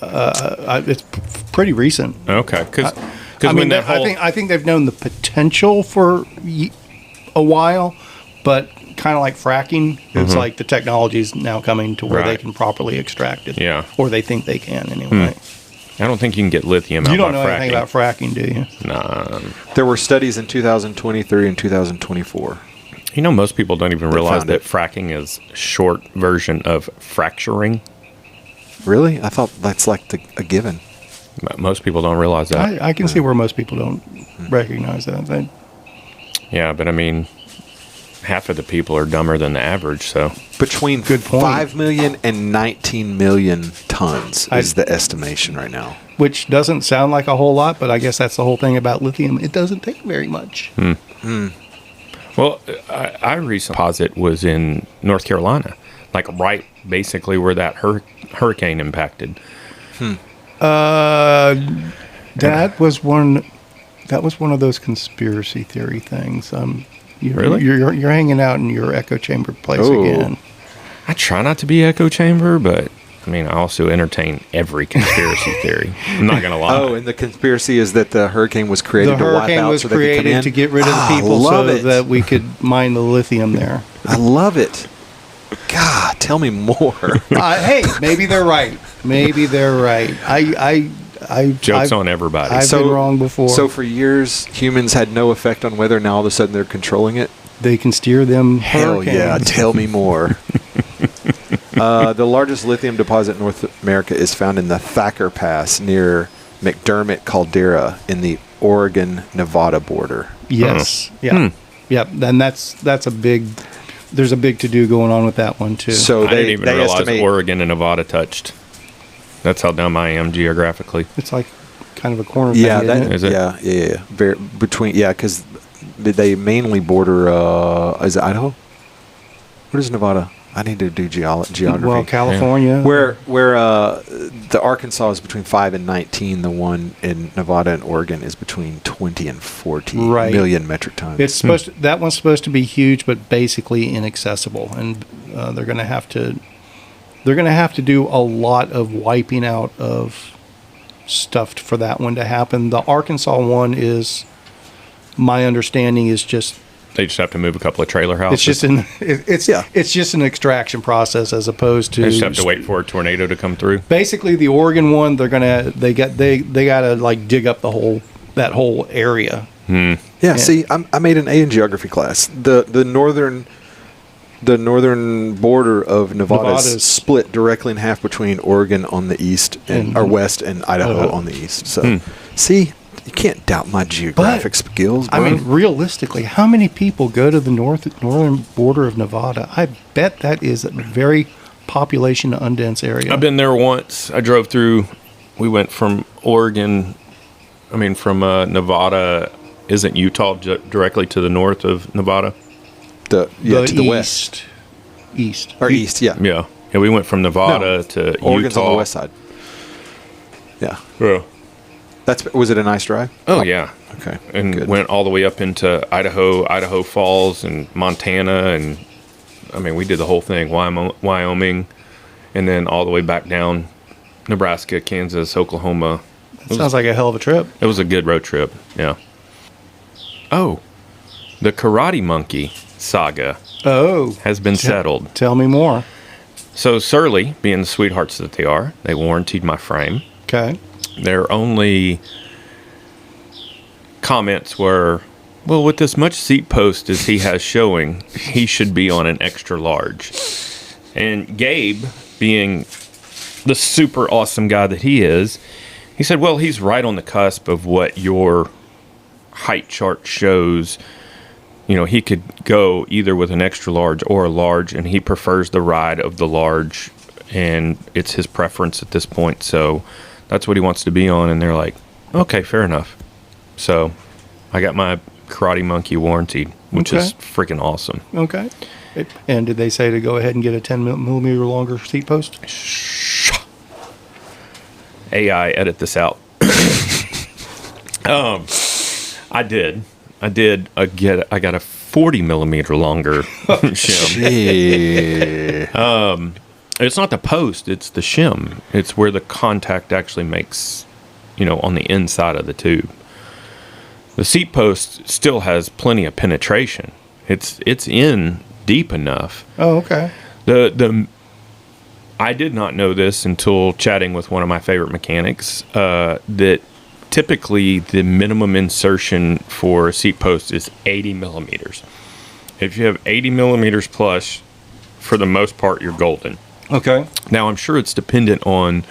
It's pretty recent. Okay, because I think they've known the potential for a while, but kind of like fracking, it's like the technology is now coming to where they can properly extract it. Yeah. Or they think they can anyway. I don't think you can get lithium out by fracking. You don't know anything about fracking, do you? Nah. There were studies in 2023 and 2024. You know, most people don't even realize that fracking is a short version of fracturing. Really? I thought that's like a given. Most people don't realize that. I can see where most people don't recognize that. Yeah, but I mean, half of the people are dumber than the average, so. Between 5 million and 19 million tons is the estimation right now. Which doesn't sound like a whole lot, but I guess that's the whole thing about lithium. It doesn't take very much. Well, I recently deposit was in North Carolina, like right basically where that hurricane impacted. That was one of those conspiracy theory things. Really? You're hanging out in your echo chamber place again. I try not to be echo chamber, but I mean, I also entertain every conspiracy theory. I'm not gonna lie. Oh, and the conspiracy is that the hurricane was created to wipe out so they could come in? The hurricane was created to get rid of the people that we could mine the lithium there. I love it. God, tell me more. Hey, maybe they're right. Joke's on everybody. I've been wrong before. So for years, humans had no effect on whether now all of a sudden they're controlling it? They can steer them. Hell yeah, tell me more. The largest lithium deposit in North America is found in the Thacker Pass near McDermott Caldera in the Oregon-Nevada border. Yes. Yeah. Then that's a big... There's a big to-do going on with that one, too. So I didn't even realize Oregon and Nevada touched. That's how dumb I am geographically. It's like kind of a corner thing, Is it? Yeah. Because they mainly border, is it Idaho? What is Nevada? I need to do geography. Well, California. Yeah. Where the Arkansas is between 5 and 19, the one in Nevada and Oregon is between 20 and 40 million metric tons. It's that one's supposed to be huge, but basically inaccessible, and they're going to have to do a lot of wiping out of stuff for that one to happen. The Arkansas one is, my understanding, is just. They just have to move a couple of trailer houses. It's just an extraction process as opposed to. They just have to wait for a tornado to come through. Basically, the Oregon one, they gotta like dig up that whole area. Yeah. See, I made an A in geography class. The northern border of Nevada is split directly in half between Oregon on the east or west and Idaho on the east. So, see. You can't doubt my geographic skills, bro. I mean, realistically, how many people go to the northern border of Nevada? I bet that is a very population undense area. I've been there once. I drove through. We went from Nevada. Isn't Utah directly to the north of Nevada? To the west. East. Or east, yeah. Yeah. Yeah, we went from Nevada to Oregon's Utah. On the west side. Yeah. Yeah. Was it a nice drive? Oh, yeah. Okay. And went all the way up into Idaho Falls, and Montana, and I mean, we did the whole thing, Wyoming, and then all the way back down, Nebraska, Kansas, Oklahoma. Sounds like a hell of a trip. It was a good road trip, yeah. Oh, the Karate Monkey saga has been settled. Tell me more. So Surly, being the sweethearts that they are, they warrantied my frame. Okay. Their only comments were, well, with as much seat post as he has showing, he should be on an extra large. And Gabe, being the super awesome guy that he is, he said, well, he's right on the cusp of what your height chart shows. You know, he could go either with an extra large or a large, and he prefers the ride of the large, and it's his preference at this point. So that's what he wants to be on. And they're like, okay, fair enough. So I got my Karate Monkey warranted, which is freaking awesome. Okay. And did they say to go ahead and get a 10 millimeter longer seat post? AI edit this out. I got a 40 millimeter longer shim. It's not the post, it's the shim. It's where the contact actually makes, on the inside of the tube. The seat post still has plenty of penetration. It's in deep enough. Oh, okay. I did not know this until chatting with one of my favorite mechanics, that typically the minimum insertion for a seat post is 80 millimeters. If you have 80 millimeters plus, for the most part, you're golden. Okay. Now, I'm sure it's dependent on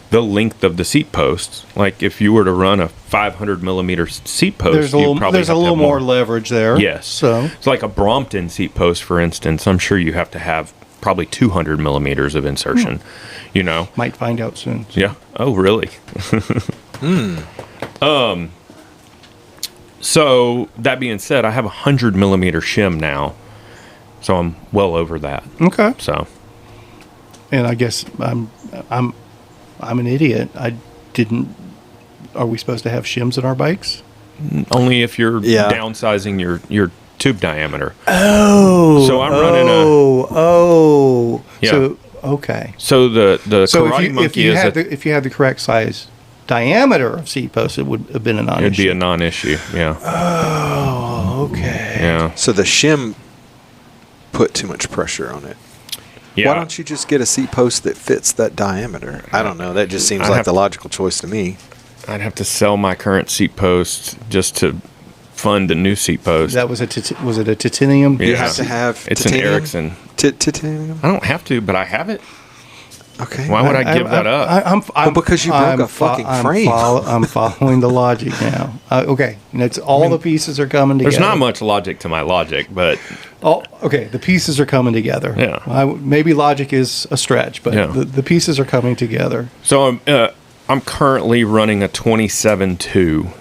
the length of the seat posts. Like, if you were to run a 500 millimeter seat post, there's a little more leverage there. Yes. So it's like a Brompton seat post, for instance. I'm sure you have to have probably 200 millimeters of insertion. Might find out soon. Yeah. Oh, really? So that being said, I have a 100 millimeter shim now, so I'm well over that. Okay. So, and I guess I'm an idiot. I didn't. Are we supposed to have shims in our bikes? Only if you're downsizing your tube diameter. Oh. So I'm running Yeah. So okay. So the Karate Monkey if you had the correct size diameter of seat post, it would have been a non-issue. It'd be a non-issue. Yeah. Oh, okay. Yeah. So the shim put too much pressure on it. Yeah. Why don't you just get a seat post that fits that diameter? I don't know. That just seems like the logical choice to me. I'd have to sell my current seat post just to fund a new seat post. That was was it a titanium? Yeah. You have to have it's titanium? an Ericsson. Titanium? I don't have to, but I have it. Okay. Why would I give that up? Because you broke a fucking frame. I'm following the logic now. Okay. And it's the pieces are coming together. There's not much logic to my logic, but... Okay. The pieces are coming together. Yeah. Maybe logic is a stretch, but the pieces are coming together. So I'm currently running a 27.2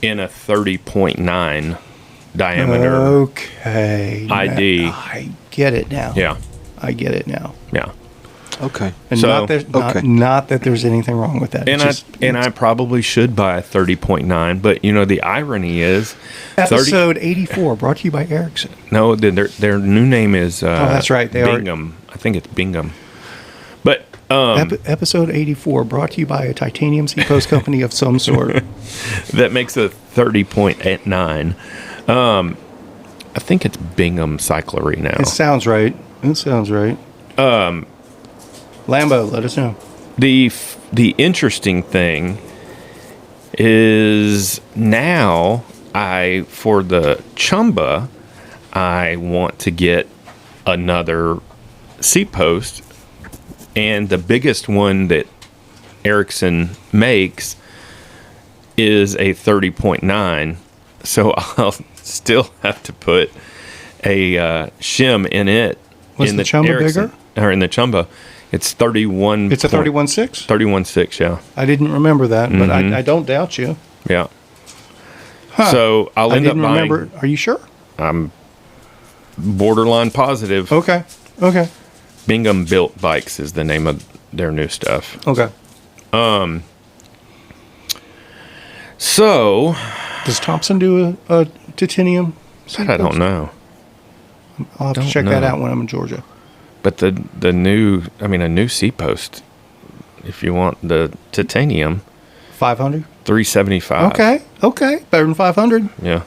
in a 30.9 diameter. Okay. ID. I get it now. Yeah. I get it now. Yeah. Okay. And So- not that there's anything wrong with that. And I probably should buy a 30.9, but the irony is Episode 84 brought to you by Ericsson. No, their new name is that's right. They Bingham. I think it's Bingham. But Episode 84 brought to you by a titanium seat post company of some sort. that makes a 30.9. I think it's Bingham Cyclery now. It sounds right. Lambo, let us know. The interesting thing is now for the Chumba, I want to get another seat post, and the biggest one that Ericsson makes is a 30.9, so I'll still have to put a shim in it. Was the Chumba bigger? Or in the Chumba. It's 31. It's a 31.6? 31.6, yeah. I didn't remember that, but I don't doubt you. Yeah. Huh. So I'll end up buying. Remember. Are you sure? I'm borderline positive. Okay. Bingham Built Bikes is the name of their new stuff. Okay. So. Does Thompson do a titanium? I don't know. I'll have to check that out when I'm in Georgia. But a new seat post, if you want the titanium, 500, 375. Okay, better than 500. Yeah.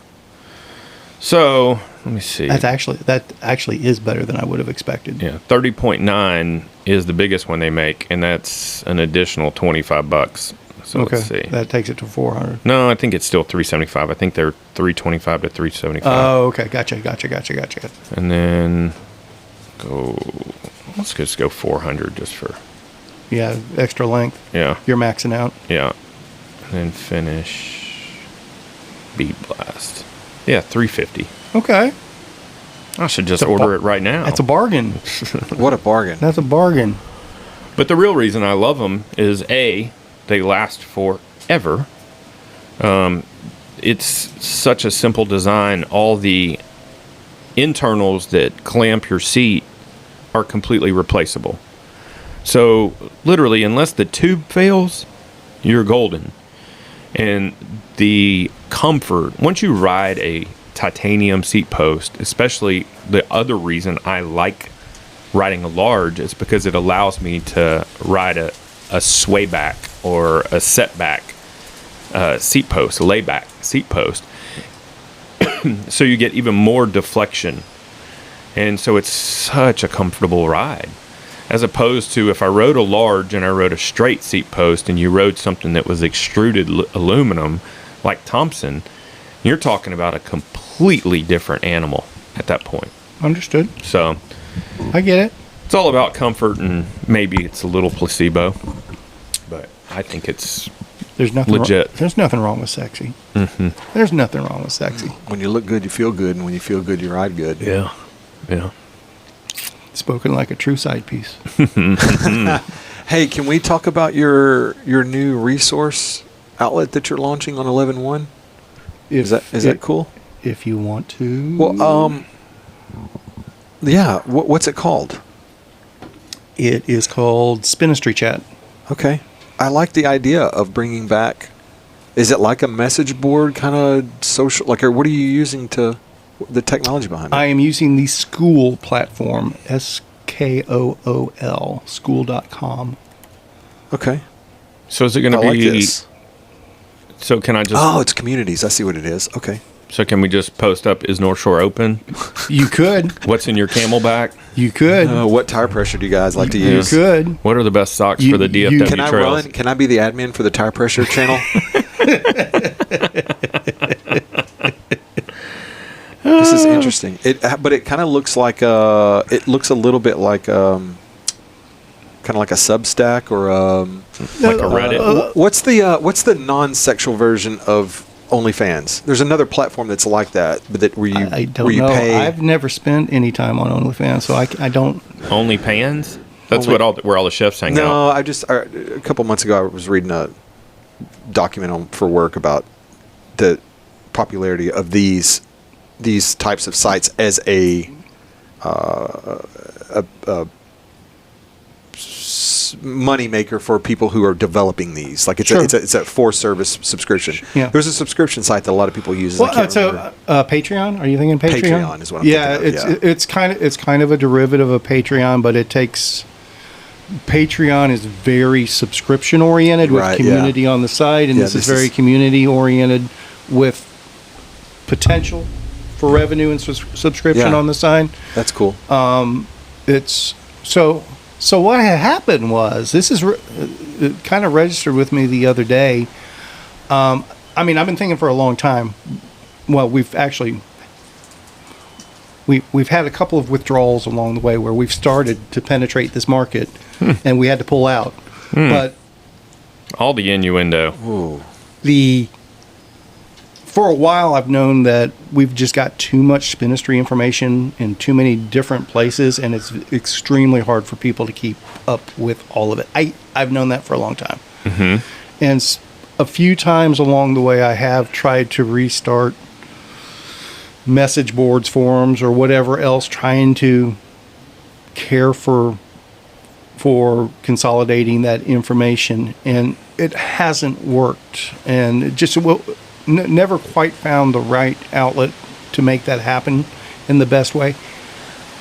So let me see. That actually is better than I would have expected. Yeah, 30.9 is the biggest one they make, and that's an additional $25. So let's see. That takes it to 400. No, I think it's still 375. I think they're 325 to 375. Oh, okay, gotcha. And then let's just go 400 just for extra length. Yeah. You're maxing out. Yeah. And then finish Bead Blast. Yeah, 350. Okay. I should just order it right now. That's a bargain. What a bargain. That's a bargain. But the real reason I love them is they last forever. It's such a simple design. All the internals that clamp your seat are completely replaceable. So literally, unless the tube fails, you're golden. And the comfort, once you ride a titanium seat post, especially the other reason I like riding a large is because it allows me to ride a sway back or a setback seat post, a layback seat post. So you get even more deflection. And so it's such a comfortable ride. As opposed to if I rode a large and I rode a straight seat post and you rode something that was extruded aluminum like Thompson, you're talking about a completely different animal at that point. Understood. So I get it. It's all about comfort, and maybe it's a little placebo, but I think it's legit. There's nothing wrong with sexy. Mm-hmm. There's nothing wrong with sexy. When you look good, you feel good, and when you feel good, you ride good. Yeah. Spoken like a true side piece. Hey, can we talk about your new resource outlet that you're launching on 11/1? Is that cool? If you want to. Well, yeah. What's it called? It is called Spinistry Chat. Okay. I like the idea of bringing back. Is it like a message board kind of social? Like, or what are you using to the technology behind it? I am using the School platform, SKOOL, school.com. Okay. So is it going to be? Like this. So can I just? Oh, it's communities. I see what it is. Okay. So can we just post up, is North Shore open? You could. What's in your Camelback? You could. What tire pressure do you guys like to use? You could. What are the best socks for the DFW Can I trails? Can I be the admin for the tire pressure channel? This is interesting. But it kind of looks like it looks a little bit like kind of like a Substack or like a Reddit. What's the non-sexual version of OnlyFans? There's another platform that's like that, but where you I don't know. pay. I've never spent any time on OnlyFans, so I don't. OnlyPans? That's where all the chefs hang out. No, a couple months ago I was reading a document for work about the popularity of these types of sites as a money maker for people who are developing these. Like it's a for service subscription. Yeah. There's a subscription site that a lot of people use. Patreon. Are you thinking Patreon? Patreon is what I'm thinking of. It's kind of a derivative of Patreon, but Patreon is very subscription oriented with community on the side, and this is very community oriented with potential for revenue and subscription on the side. That's cool. So what had happened was, it kind of registered with me the other day. I've been thinking for a long time. Well, we've had a couple of withdrawals along the way where we've started to penetrate this market, and we had to pull out. But all the innuendo. Ooh. For a while, I've known that we've just got too much Spinistry information in too many different places, and it's extremely hard for people to keep up with all of it. I've known that for a long time. Mm-hmm. And a few times along the way, I have tried to restart message boards, forums, or whatever else, trying to care for consolidating that information, and it hasn't worked. And it just never quite found the right outlet to make that happen in the best way.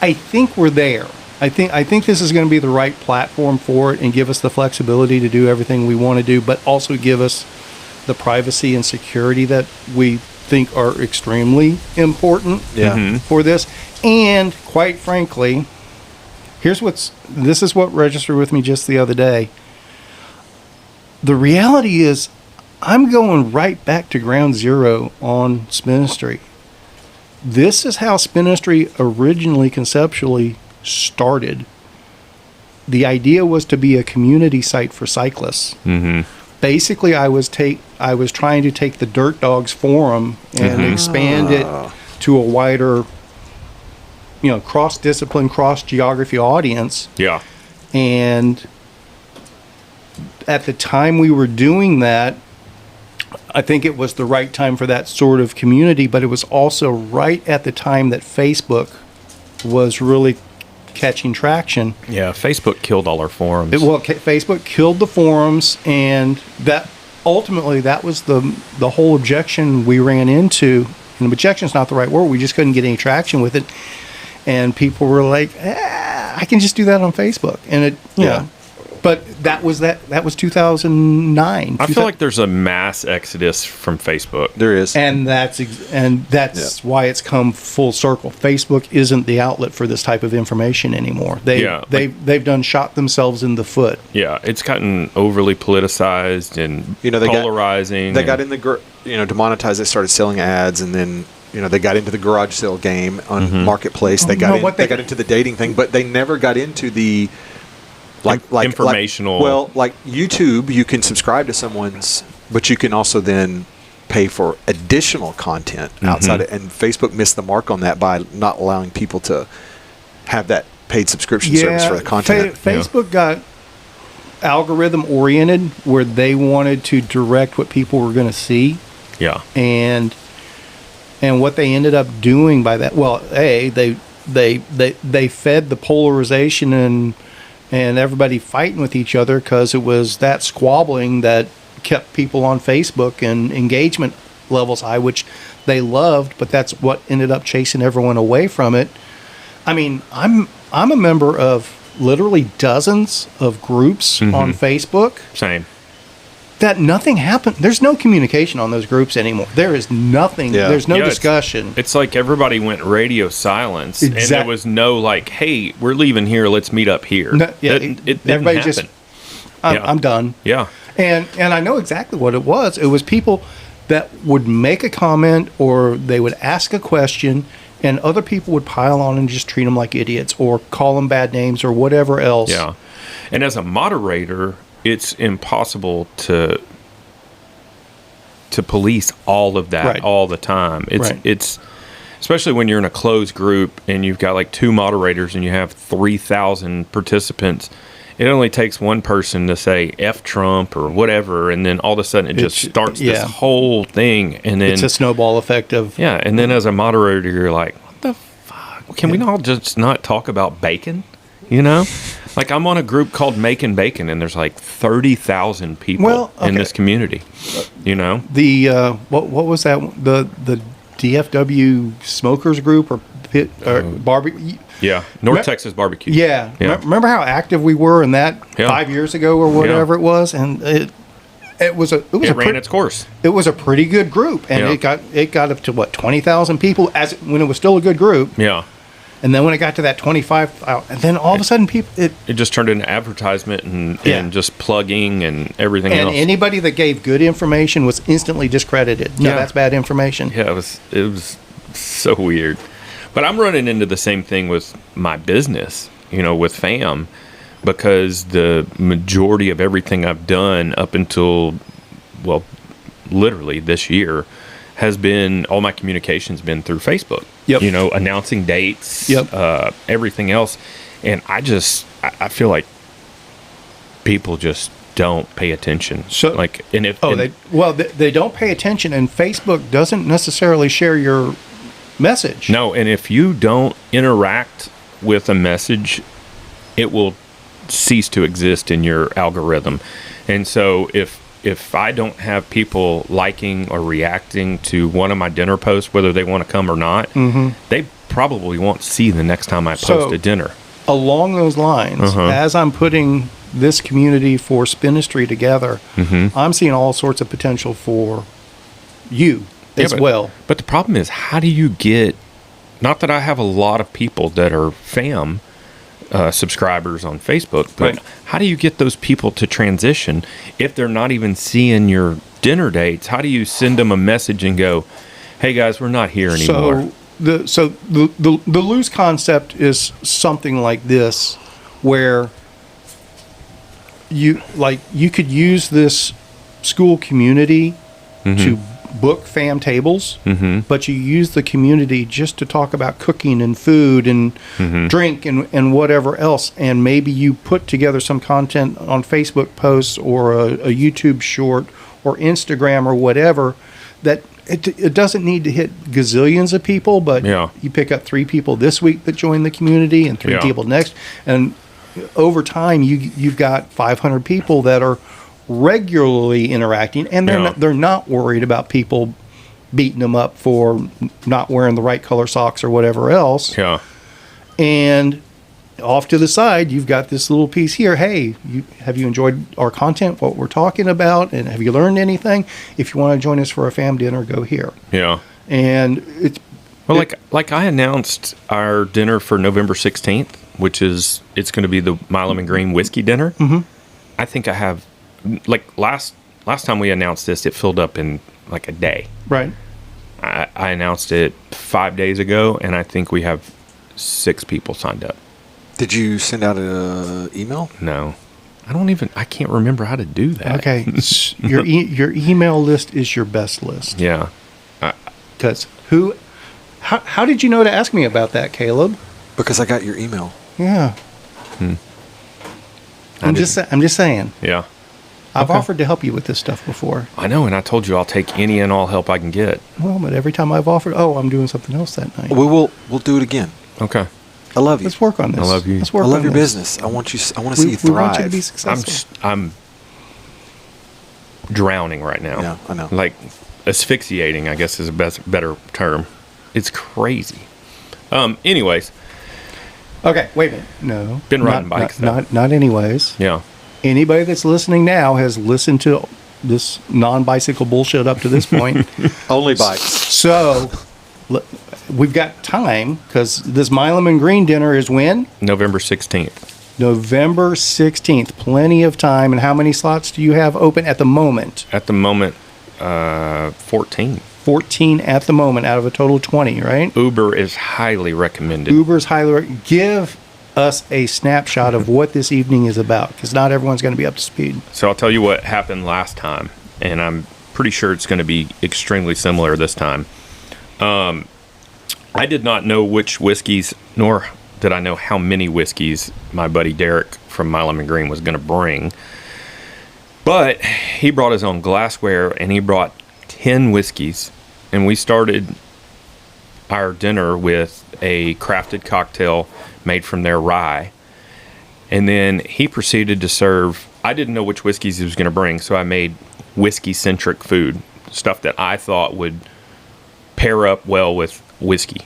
I think we're there. I think this is going to be the right platform for it and give us the flexibility to do everything we want to do, but also give us the privacy and security that we think are extremely important for this. And quite frankly, this is what registered with me just the other day. The reality is, I'm going right back to ground zero on Spinistry. This is how Spinistry originally conceptually started. The idea was to be a community site for cyclists. Mm-hmm. Basically, I was trying to take the Dirt Dogs forum and expand it to a wider, cross-discipline, cross-geography audience. Yeah. And at the time we were doing that, I think it was the right time for that sort of community, but it was also right at the time that Facebook was really catching traction. Yeah, Facebook killed all our forums. Facebook killed the forums, and that ultimately, that was the whole objection we ran into. And objection's not the right word. We just couldn't get any traction with it. And people were like, I can just do that on Facebook. And it, you know, but that was 2009. I feel like there's a mass exodus from Facebook. There is. And that's why it's come full circle. Facebook isn't the outlet for this type of information anymore. They've shot themselves in the foot. Yeah, it's gotten overly politicized and polarizing. They got in the to monetize. They started selling ads, and then they got into the garage sale game on Marketplace. They got into the dating thing, but they never got into the like informational. Like YouTube, you can subscribe to someone's, but you can also then pay for additional content outside it. And Facebook missed the mark on that by not allowing people to have that paid subscription service for the content. Facebook got algorithm oriented where they wanted to direct what people were going to see. Yeah. And what they ended up doing by that, they fed the polarization and everybody fighting with each other because it was that squabbling that kept people on Facebook and engagement levels high, which they loved, but that's what ended up chasing everyone away from it. I mean, I'm a member of literally dozens of groups on Facebook. Same. That nothing happened. There's no communication on those groups anymore. There is nothing. Yeah. There's no discussion. It's like everybody went radio silence, and there was no like, "Hey, we're leaving here. Let's meet up here." No, everybody just, I'm done. Yeah, and I know exactly what it was. It was people that would make a comment or they would ask a question, and other people would pile on and just treat them like idiots or call them bad names or whatever else. Yeah, and as a moderator, it's impossible to police all of that all the time. It's especially when you're in a closed group and you've got like 2 moderators and you have 3,000 participants. It only takes one person to say F Trump or whatever, and then all of a sudden it just starts this whole thing. And then it's a snowball effect of and then as a moderator, you're like, what the fuck? Can we all just not talk about bacon? Like I'm on a group called Making Bacon, and there's like 30,000 people in this community. The what was that? The DFW smokers group or barbecue? Yeah, North Texas barbecue. Yeah. Remember how active we were in that 5 years ago or whatever it was, and it ran its course. It was a pretty good group, and it got up to 20,000 people when it was still a good group. Yeah. And then when it got to that 25, and then all of a sudden people... It just turned into advertisement and just plugging and everything else. And anybody that gave good information was instantly discredited. No, that's bad information. Yeah, it was so weird. But I'm running into the same thing with my business, with FAM, because the majority of everything I've done up until, literally this year, has been, all my communication's been through Facebook. Yep. Announcing dates, everything else. And I feel like people just don't pay attention. So, they don't pay attention, and Facebook doesn't necessarily share your message. No, and if you don't interact with a message, it will cease to exist in your algorithm. And so if I don't have people liking or reacting to one of my dinner posts, whether they want to come or not, they probably won't see the next time I post a dinner. Along those lines, as I'm putting this community for Spinistry together, I'm seeing all sorts of potential for you as well. But the problem is, how do you get, not that I have a lot of people that are FAM subscribers on Facebook, but how do you get those people to transition if they're not even seeing your dinner dates? How do you send them a message and go, hey guys, we're not here anymore? So the loose concept is something like this, where you could use this school community to book FAM tables, but you use the community just to talk about cooking and food and drink and whatever else, and maybe you put together some content on Facebook posts or a YouTube short or Instagram or whatever that it doesn't need to hit gazillions of people, but you pick up 3 people this week that join the community and 3 people next, and over time you've got 500 people that are regularly interacting, and they're not worried about people beating them up for not wearing the right color socks or whatever else. Yeah. And off to the side, you've got this little piece here. Hey, have you enjoyed our content, what we're talking about, and have you learned anything? If you want to join us for a fam dinner, go here. Yeah. And it's... Well, like I announced our dinner for November 16th, which is, it's going to be the Milam and Green whiskey dinner. Mm-hmm. I think I have, like last time we announced this, it filled up in like a day. Right. I announced it 5 days ago, and I think we have 6 people signed up. Did you send out an email? No. I can't remember how to do that. Okay. Your email list is your best list. Yeah. Because how did you know to ask me about that, Caleb? Because I got your email. Yeah. I'm just saying. Yeah. I've offered to help you with this stuff before. I know, and I told you I'll take any and all help I can get. Well, but every time I've offered, I'm doing something else that night. We'll do it again. Okay. I love you. Let's work on this. I love you. Let's work I love on your this. business. I want to see you thrive. We want you to be successful. I'm drowning right now. Yeah, I know. Like asphyxiating, I guess is a better term. It's crazy. Anyways. Okay, wait a minute. No. Been riding bikes. Not anyways. Yeah. Anybody that's listening now has listened to this non-bicycle bullshit up to this point. Only bikes. So we've got time, because this Milam and Green dinner is when? November 16th. November 16th. Plenty of time. And how many slots do you have open at the moment? At the moment, 14. 14 at the moment out of a total of 20, right? Uber is highly recommended. Uber's give us a snapshot of what this evening is about, because not everyone's going to be up to speed. So I'll tell you what happened last time, and I'm pretty sure it's going to be extremely similar this time. I did not know which whiskeys, nor did I know how many whiskeys my buddy Derek from Milam and Green was going to bring. But he brought his own glassware, and he brought 10 whiskeys, and we started our dinner with a crafted cocktail made from their rye. And then he proceeded to serve, I didn't know which whiskeys he was going to bring, so I made whiskey-centric food, stuff that I thought would pair up well with whiskey.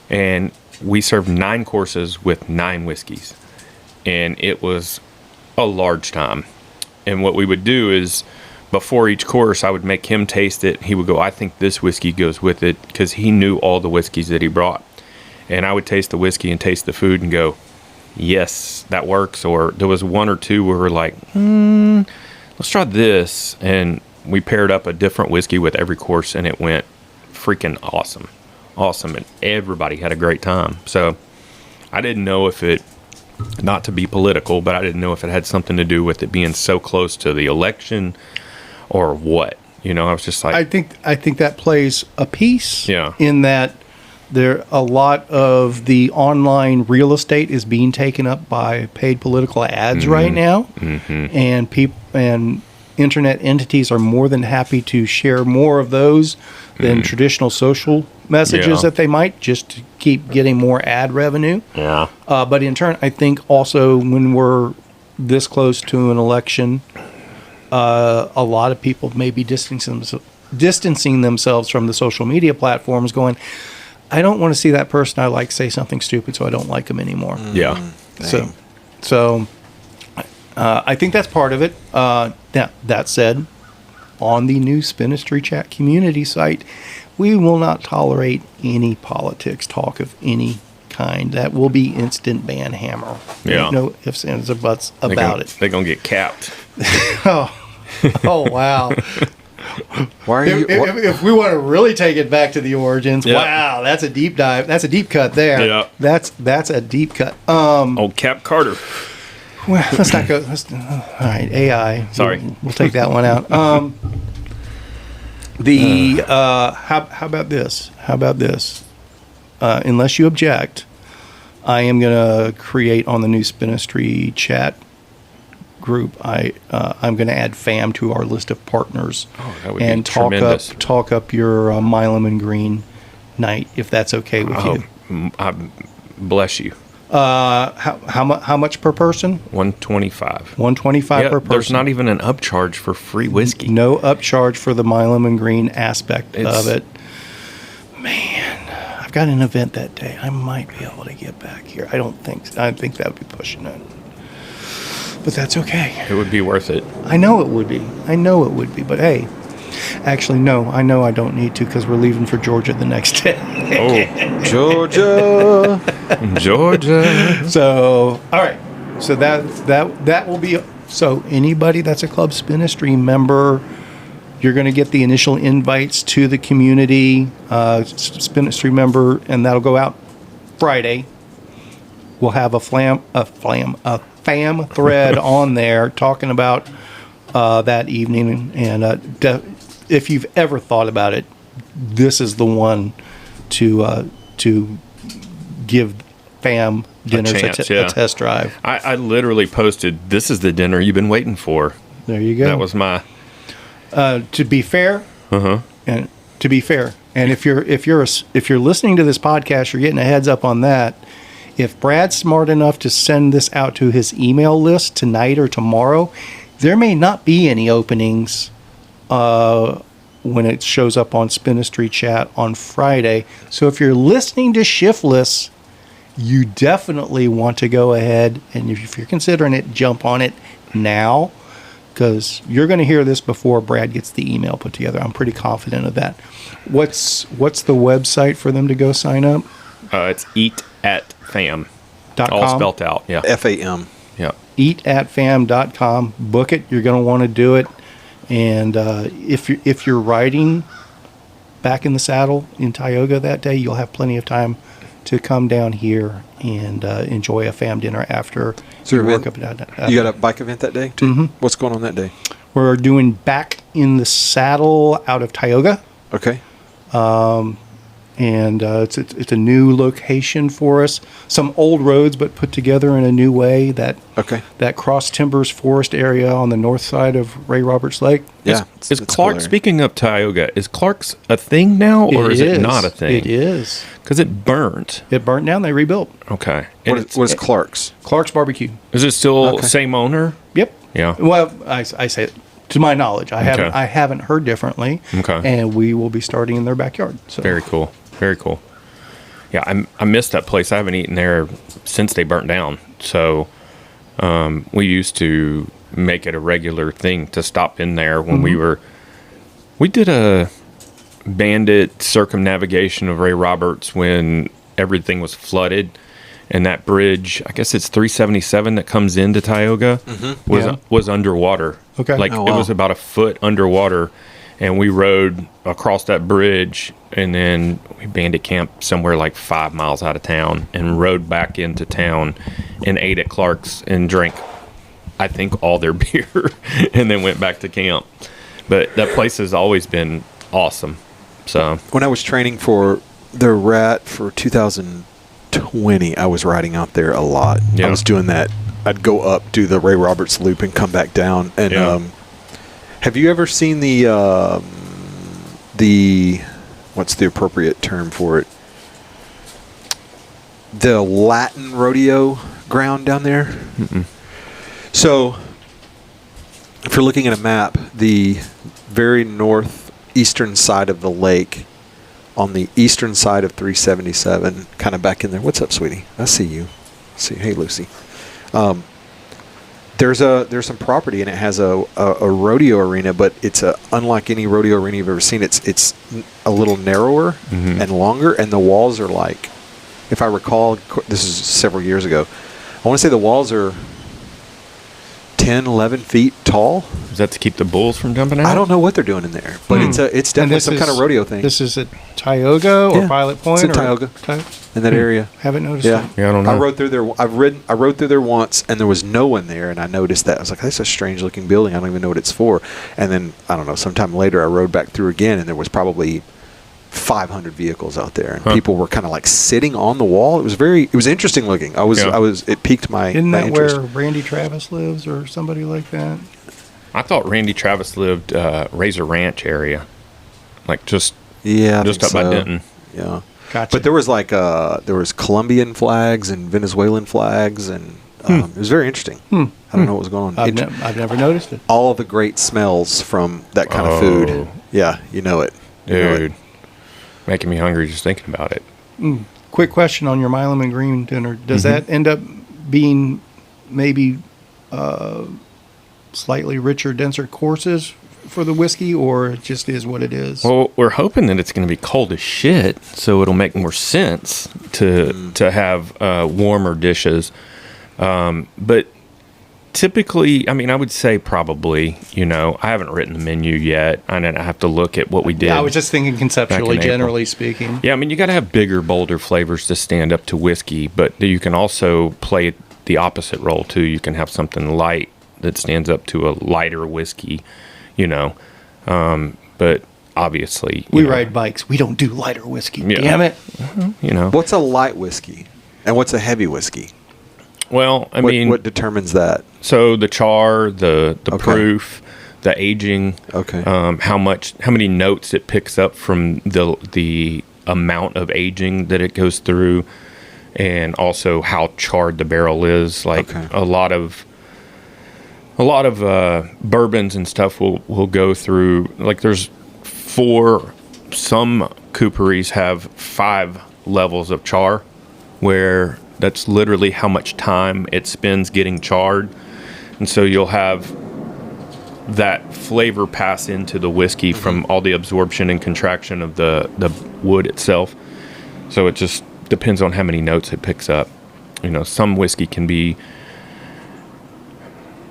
And we served 9 courses with 9 whiskeys. And it was a large time. And what we would do is, before each course, I would make him taste it. He would go, I think this whiskey goes with it, because he knew all the whiskeys that he brought. And I would taste the whiskey and taste the food and go, yes, that works. Or there was 1 or 2 where we're like, let's try this. And we paired up a different whiskey with every course, and it went freaking awesome. Awesome. And everybody had a great time. So I didn't know if it, not to be political, but I didn't know if it had something to do with it being so close to the election or what. You know, I was just like, I think that plays a piece. Yeah. In that there a lot of the online real estate is being taken up by paid political ads right now, and people and internet entities are more than happy to share more of those than traditional social messages that they might, just to keep getting more ad revenue. yeah, But in turn, I think also when we're this close to an election, a lot of people may be distancing themselves from the social media platforms, going, I don't want to see that person I like say something stupid, so I don't like them anymore. yeah. So I think that's part of it. Now, that said, on the new Spinistry chat community site, we will not tolerate any politics talk of any kind. That will be instant ban hammer. Yeah. No ifs, ands, or buts about it. They're going to get capped. Oh, wow. Why are you? If we want to really take it back to the origins, wow, that's a deep dive. That's a deep cut there. Yeah. That's a deep cut. Old Cap Carter. Well, let's not go. All right, AI. Sorry. We'll take that one out. How about this? How about this? Unless you object, I am going to create on the new Spinistry chat group. I'm going to add FAM to our list of partners. Oh, that would and be tremendous. talk up your Milam and Green night, if that's okay with you. I bless you. How much per person? $125. $125 per person. There's not even an upcharge for free whiskey. No upcharge for the My Lemon Green aspect of it. Man, I've got an event that day. I might be able to get back here. I think that would be pushing it. But that's okay. It would be worth it. I know it would be. But hey, actually, no. I know I don't need to because we're leaving for Georgia the next day. Oh, Georgia. So, all right. So that will be. So anybody that's a Club Spinistry member, you're going to get the initial invites to the community Spinistry member, and that'll go out Friday. We'll have a FAM thread on there talking about that evening, and if you've ever thought about it, this is the one to give FAM dinners a test drive. I literally posted, "This is the dinner you've been waiting for." There you go. That was my. To be fair, and if you're listening to this podcast, you're getting a heads up on that. If Brad's smart enough to send this out to his email list tonight or tomorrow, there may not be any openings when it shows up on Spinistry chat on Friday. So if you're listening to ShiftLess, you definitely want to go ahead, and if you're considering it, jump on it now, because you're going to hear this before Brad gets the email put together. I'm pretty confident of that. What's the website for them to go sign up? It's eatatfam.com. .com? All spelt out. Yeah. FAM. Yeah. Eatatfam.com. Book it. You're going to want to do it. And if you're riding back in the saddle in Tioga that day, you'll have plenty of time to come down here and enjoy a fam dinner after your work event, up and down. You got a bike event that day too? Mm-hmm. What's going on that day? We're doing Back in the Saddle out of Tioga. Okay. And it's a new location for us. Some old roads, but put together in a new way. That Cross Timbers Forest area on the north side of Ray Roberts Lake. Yeah. Is Clark, cool. Speaking of Tioga, is Clark's a thing now, or is it not a thing? It is. Because it burnt. It burnt down. They rebuilt. Okay. What is Clark's? Clark's Barbecue. Is it still same owner? Yep. Yeah. Well, I say it. To my knowledge, I haven't heard differently. Okay. And we will be starting in their backyard. So. Very cool. Very cool. Yeah, I missed that place. I haven't eaten there since they burnt down. So we used to make it a regular thing to stop in there when we did a bandit circumnavigation of Ray Roberts when everything was flooded. And that bridge, I guess it's 377 that comes into Tioga, was underwater. Okay. Like it was about a foot underwater. And we rode across that bridge, and then we bandit camped somewhere like 5 miles out of town and rode back into town and ate at Clark's and drank, I think, all their beer and then went back to camp. But that place has always been awesome. So when I was training for the Rat for 2020, I was riding out there a lot. Yeah. I was doing that. I'd go up, do the Ray Roberts loop, and come back down. And have you ever seen the what's the appropriate term for it? The Latin rodeo ground down there? Mm-mm. So, if you're looking at a map, the very northeastern side of the lake, on the eastern side of 377, kind of back in there. What's up, sweetie? I see you. Hey, Lucy. There's some property, and it has a rodeo arena, but it's unlike any rodeo arena you've ever seen. It's a little narrower and longer, and the walls are like, if I recall, this is several years ago, I want to say the walls are 10, 11 feet tall. Is that to keep the bulls from jumping out? I don't know what they're doing in there, but it's definitely some kind of rodeo thing. This is at Tioga or Pilot Point? It's in Tioga, in that area. Haven't noticed that. Yeah, I don't know. I rode through there. I rode through there once, and there was no one there, and I noticed that. I was like, that's a strange looking building. I don't even know what it's for. And then, I don't know, sometime later I rode back through again, and there was probably 500 vehicles out there, and people were kind of like sitting on the wall. It was interesting looking. It piqued my Isn't that interest. where Randy Travis lives or somebody like that? I thought Randy Travis lived Razor Ranch area, like just up by Denton. Yeah. Gotcha. But there was there was Colombian flags and Venezuelan flags, and it was very interesting. I don't know what was going on. I've never noticed it. All the great smells from that kind of food. Yeah, you know it. Dude, making me hungry just thinking about it. Quick question on your Milam and Green dinner. Does that end up being maybe slightly richer, denser courses for the whiskey, or it just is what it is? Well, we're hoping that it's going to be cold as shit, so it'll make more sense to have warmer dishes. But typically, I mean, I would say probably, I haven't written the menu yet. I have to look at what we did. Yeah, I was just thinking conceptually, generally speaking. Yeah, I mean, you got to have bigger, bolder flavors to stand up to whiskey, but you can also play the opposite role, too. You can have something light that stands up to a lighter whiskey, but obviously... We ride bikes. We don't do lighter whiskey. Yeah. Damn it. What's a light whiskey and what's a heavy whiskey? Well, I mean... What determines that? So the char, the proof, the aging, how many notes it picks up from the amount of aging that it goes through, and also how charred the barrel is. Like a lot of bourbons and stuff will go through, like there's some cooperies have 5 levels of char, where that's literally how much time it spends getting charred. And so you'll have that flavor pass into the whiskey from all the absorption and contraction of the wood itself. So it just depends on how many notes it picks up. Some whiskey can be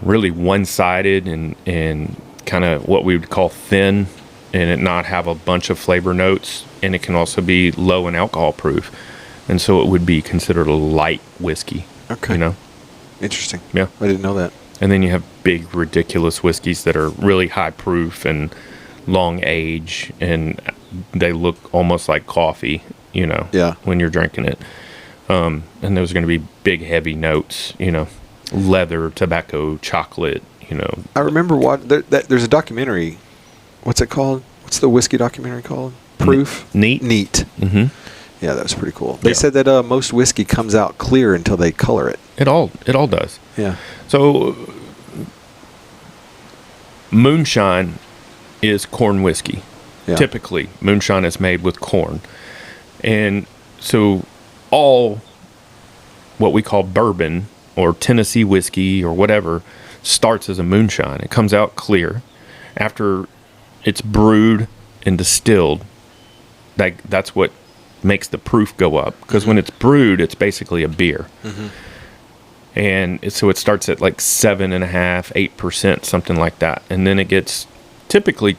really one-sided and kind of what we would call thin, and it not have a bunch of flavor notes. And it can also be low in alcohol proof. And so it would be considered a light whiskey. Okay. Interesting. Yeah. I didn't know that. And then you have big, ridiculous whiskeys that are really high proof and long age, and they look almost like coffee, when you're drinking it. And those are going to be big, heavy notes, leather, tobacco, chocolate, I remember there's a documentary. What's it called? What's the whiskey documentary called? Proof? Neat. Mm-hmm. Yeah, that was pretty cool. They said that most whiskey comes out clear until they color it. It all does. Yeah. So moonshine is corn whiskey. Yeah. Typically, moonshine is made with corn. And so all what we call bourbon or Tennessee whiskey or whatever starts as a moonshine. It comes out clear. After it's brewed and distilled, that's what makes the proof go up, because when it's brewed, it's basically a beer. And so it starts at like 7.5%, 8%, something like that, and then it gets typically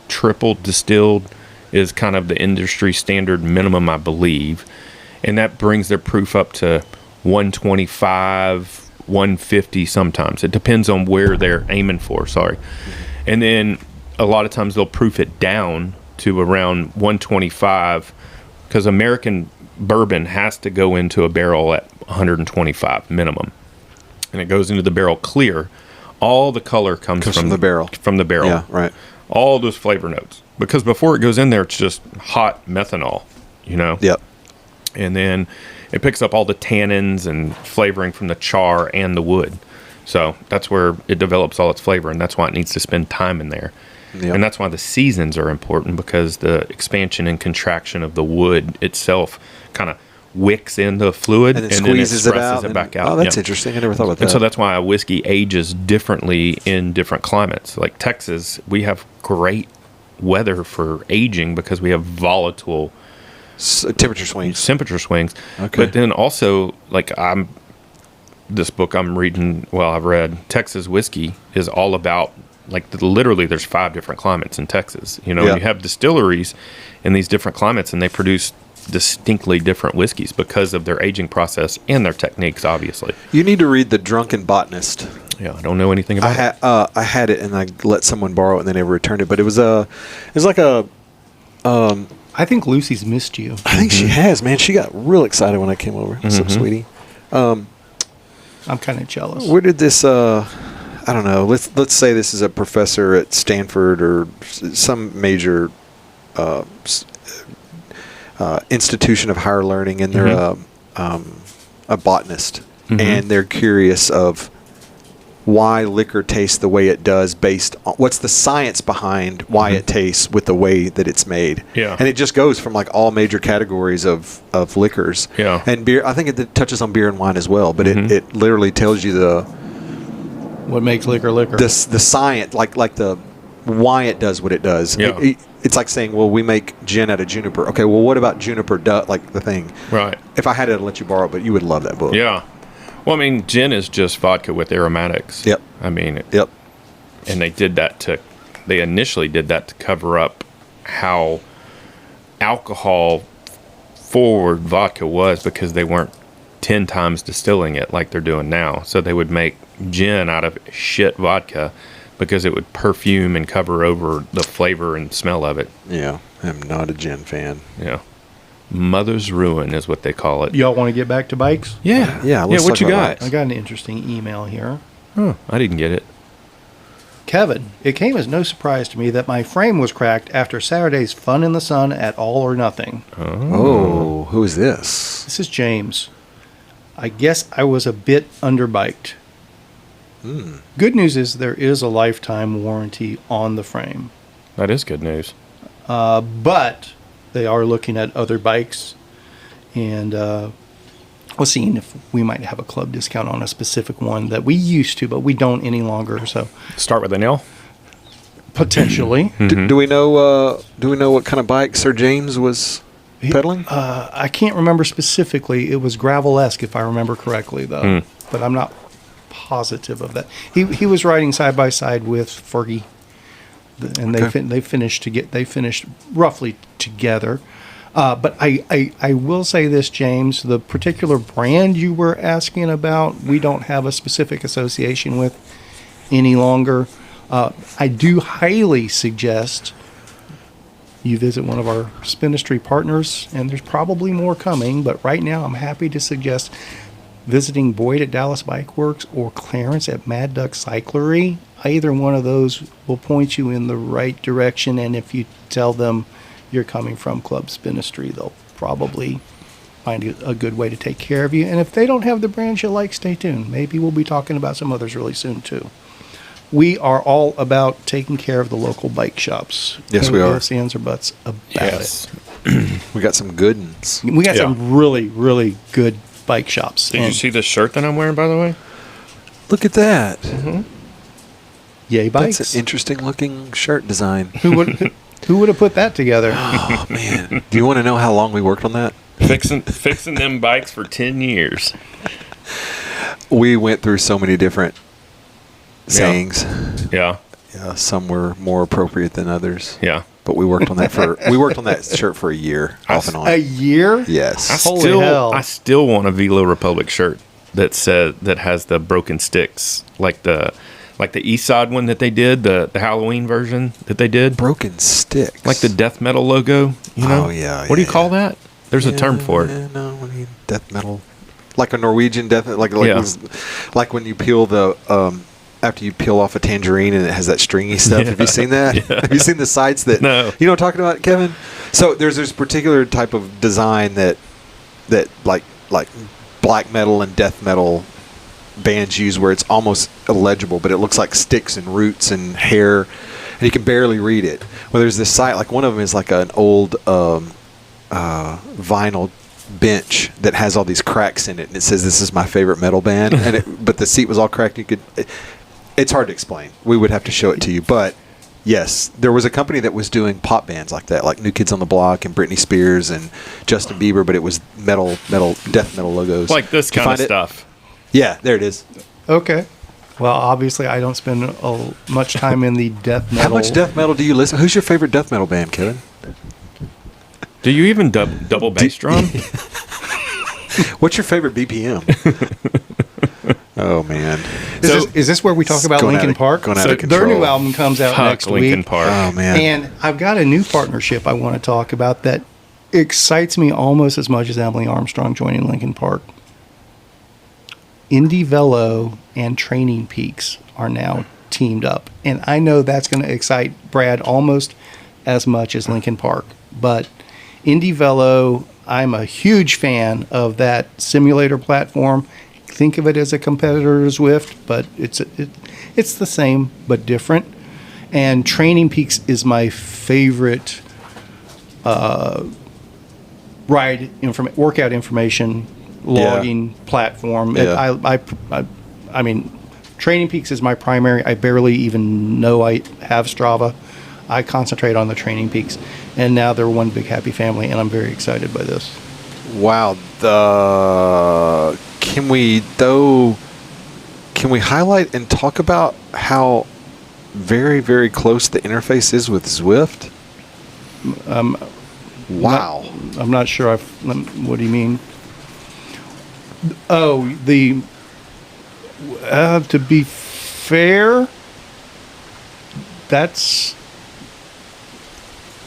triple distilled is kind of the industry standard minimum, I believe, and that brings their proof up to 125, 150 sometimes. It depends on where they're aiming for. And then a lot of times they'll proof it down to around 125, because American bourbon has to go into a barrel at 125 minimum, and it goes into the barrel clear. All the color comes from the barrel. From the barrel. Yeah, right. All those flavor notes, because before it goes in there, it's just hot methanol, Yep. And then it picks up all the tannins and flavoring from the char and the wood. So that's where it develops all its flavor, and that's why it needs to spend time in there. Yep. And that's why the seasons are important, because the expansion and contraction of the wood itself kind of wicks in the fluid and then squeezes it out. It back out. Oh, that's interesting. I never thought about that. And so that's why a whiskey ages differently in different climates. Like Texas, we have great weather for aging because we have volatile temperature swings. Okay. But then also, like this book I'm reading, I've read, Texas whiskey is all about, literally there's 5 different climates in Texas. You have distilleries in these different climates, and they produce distinctly different whiskeys because of their aging process and their techniques, obviously. You need to read The Drunken Botanist. Yeah, I don't know anything about it. I had it, and I let someone borrow it, and they never returned it. But it was like a... I think Lucy's missed you. I think she has, man. She got real excited when I came over. So sweetie. I'm kind of jealous. Where did this... I don't know. Let's say this is a professor at Stanford or some major institution of higher learning, and they're a botanist, and they're curious of why liquor tastes the way it does based on what's the science behind why it tastes with the way that it's made. Yeah. And it just goes from like all major categories of liquors. Yeah. And beer, I think it touches on beer and wine as well, but it literally tells you what makes liquor. The science, like the why it does what it does. Yeah. It's like saying, well, we make gin out of juniper. Okay, well, what about juniper, like the thing? Right. If I had it, I'd let you borrow it, but you would love that book. Yeah. Well, I mean, gin is just vodka with aromatics. Yep. I mean, Yep. and they initially did that to cover up how alcohol forward vodka was, because they weren't 10 times distilling it like they're doing now. So they would make gin out of shit vodka because it would perfume and cover over the flavor and smell of it. Yeah, I'm not a gin fan. Yeah. Mother's ruin is what they call it. Y'all want to get back to bikes? Yeah. Yeah, let's What talk you about got? I got an interesting email here. Oh, I didn't get it. Kevin, it came as no surprise to me that my frame was cracked after Saturday's fun in the sun at All or Nothing. Oh, who is this? This is James. I guess I was a bit underbiked. Good news is there is a lifetime warranty on the frame. That is good news. But they are looking at other bikes, and we're seeing if we might have a club discount on a specific one that we used to, but we don't any longer. So Start with an L. potentially, Do we know? Do we know what kind of bike Sir James was pedaling? I can't remember specifically. It was gravel-esque, if I remember correctly, though. But I'm not positive of that. He was riding side by side with Fergie, and they finished roughly together. But I will say this, James, the particular brand you were asking about, we don't have a specific association with any longer. I do highly suggest you visit one of our Spinistry partners, and there's probably more coming, but right now I'm happy to suggest visiting Boyd at Dallas Bike Works or Clarence at Mad Duck Cyclery. Either one of those will point you in the right direction, and if you tell them you're coming from Club Spinistry, they'll probably find a good way to take care of you. And if they don't have the brands you like, stay tuned. Maybe we'll be talking about some others really soon too. We are all about taking care of the local bike shops. Yes, we are. No ifs, ands, or buts about it. We got some good ones. We got Yeah. some really, really good bike shops. Did you see the shirt that I'm wearing, by the way? Look at that. Yay bikes. That's an interesting looking shirt design. Who would have put that together? Oh man, do you want to know how long we worked on that? Fixing them bikes for 10 years. We went through so many different sayings. Yeah. Yeah, some were more appropriate than others. Yeah. But we worked on that shirt for a year, off and on. A year? Yes. Holy hell. I still want a Velo Republic shirt that has the broken sticks, like the East Side one that they did, the Halloween version that they did, Broken sticks. like the death metal logo. You know? Oh, yeah, What do you yeah, call that? There's a term for it. Yeah, no, I mean death metal, like a Norwegian death, like Yeah. like when you peel the after you peel off a tangerine and it has that stringy stuff. Yeah. Have you seen that? Yeah. Have you seen the sides that? No. You know what I'm talking about, Kevin? So there's this particular type of design that like black metal and death metal bands use, where it's almost illegible, but it looks like sticks and roots and hair, and you can barely read it. Well, there's this site, like one of them is like an old vinyl bench that has all these cracks in it, and it says this is my favorite metal band, but the seat was all cracked. It's hard to explain. We would have to show it to you, but yes, there was a company that was doing pop bands like that, like New Kids on the Block and Britney Spears and Justin Bieber, but it was death metal logos, Like this Did you kind of find it? stuff. Yeah, there it is. Okay. Well, obviously, I don't spend much time in the death metal. How much death metal do you listen? Who's your favorite death metal band, Kevin? Do you even double bass drum? What's your favorite BPM? Oh man, Is this where we talk about Linkin Park? Going out of Their control. new album comes out Fuck next Linkin week. Park. Oh man, And I've got a new partnership I want to talk about that excites me almost as much as Emily Armstrong joining Linkin Park. Indie Velo and Training Peaks are now teamed up. And I know that's going to excite Brad almost as much as Linkin Park. But Indie Velo, I'm a huge fan of that simulator platform. Think of it as a competitor to Zwift, but it's the same but different. And Training Peaks is my favorite workout information logging platform. Yeah. I mean, Training Peaks is my primary. I barely even know I have Strava. I concentrate on the Training Peaks, and now they're one big happy family, and I'm very excited by this. Wow. Can we highlight and talk about how very, very close the interface is with Zwift? Wow. I'm not sure. What do you mean? Oh, to be fair, that's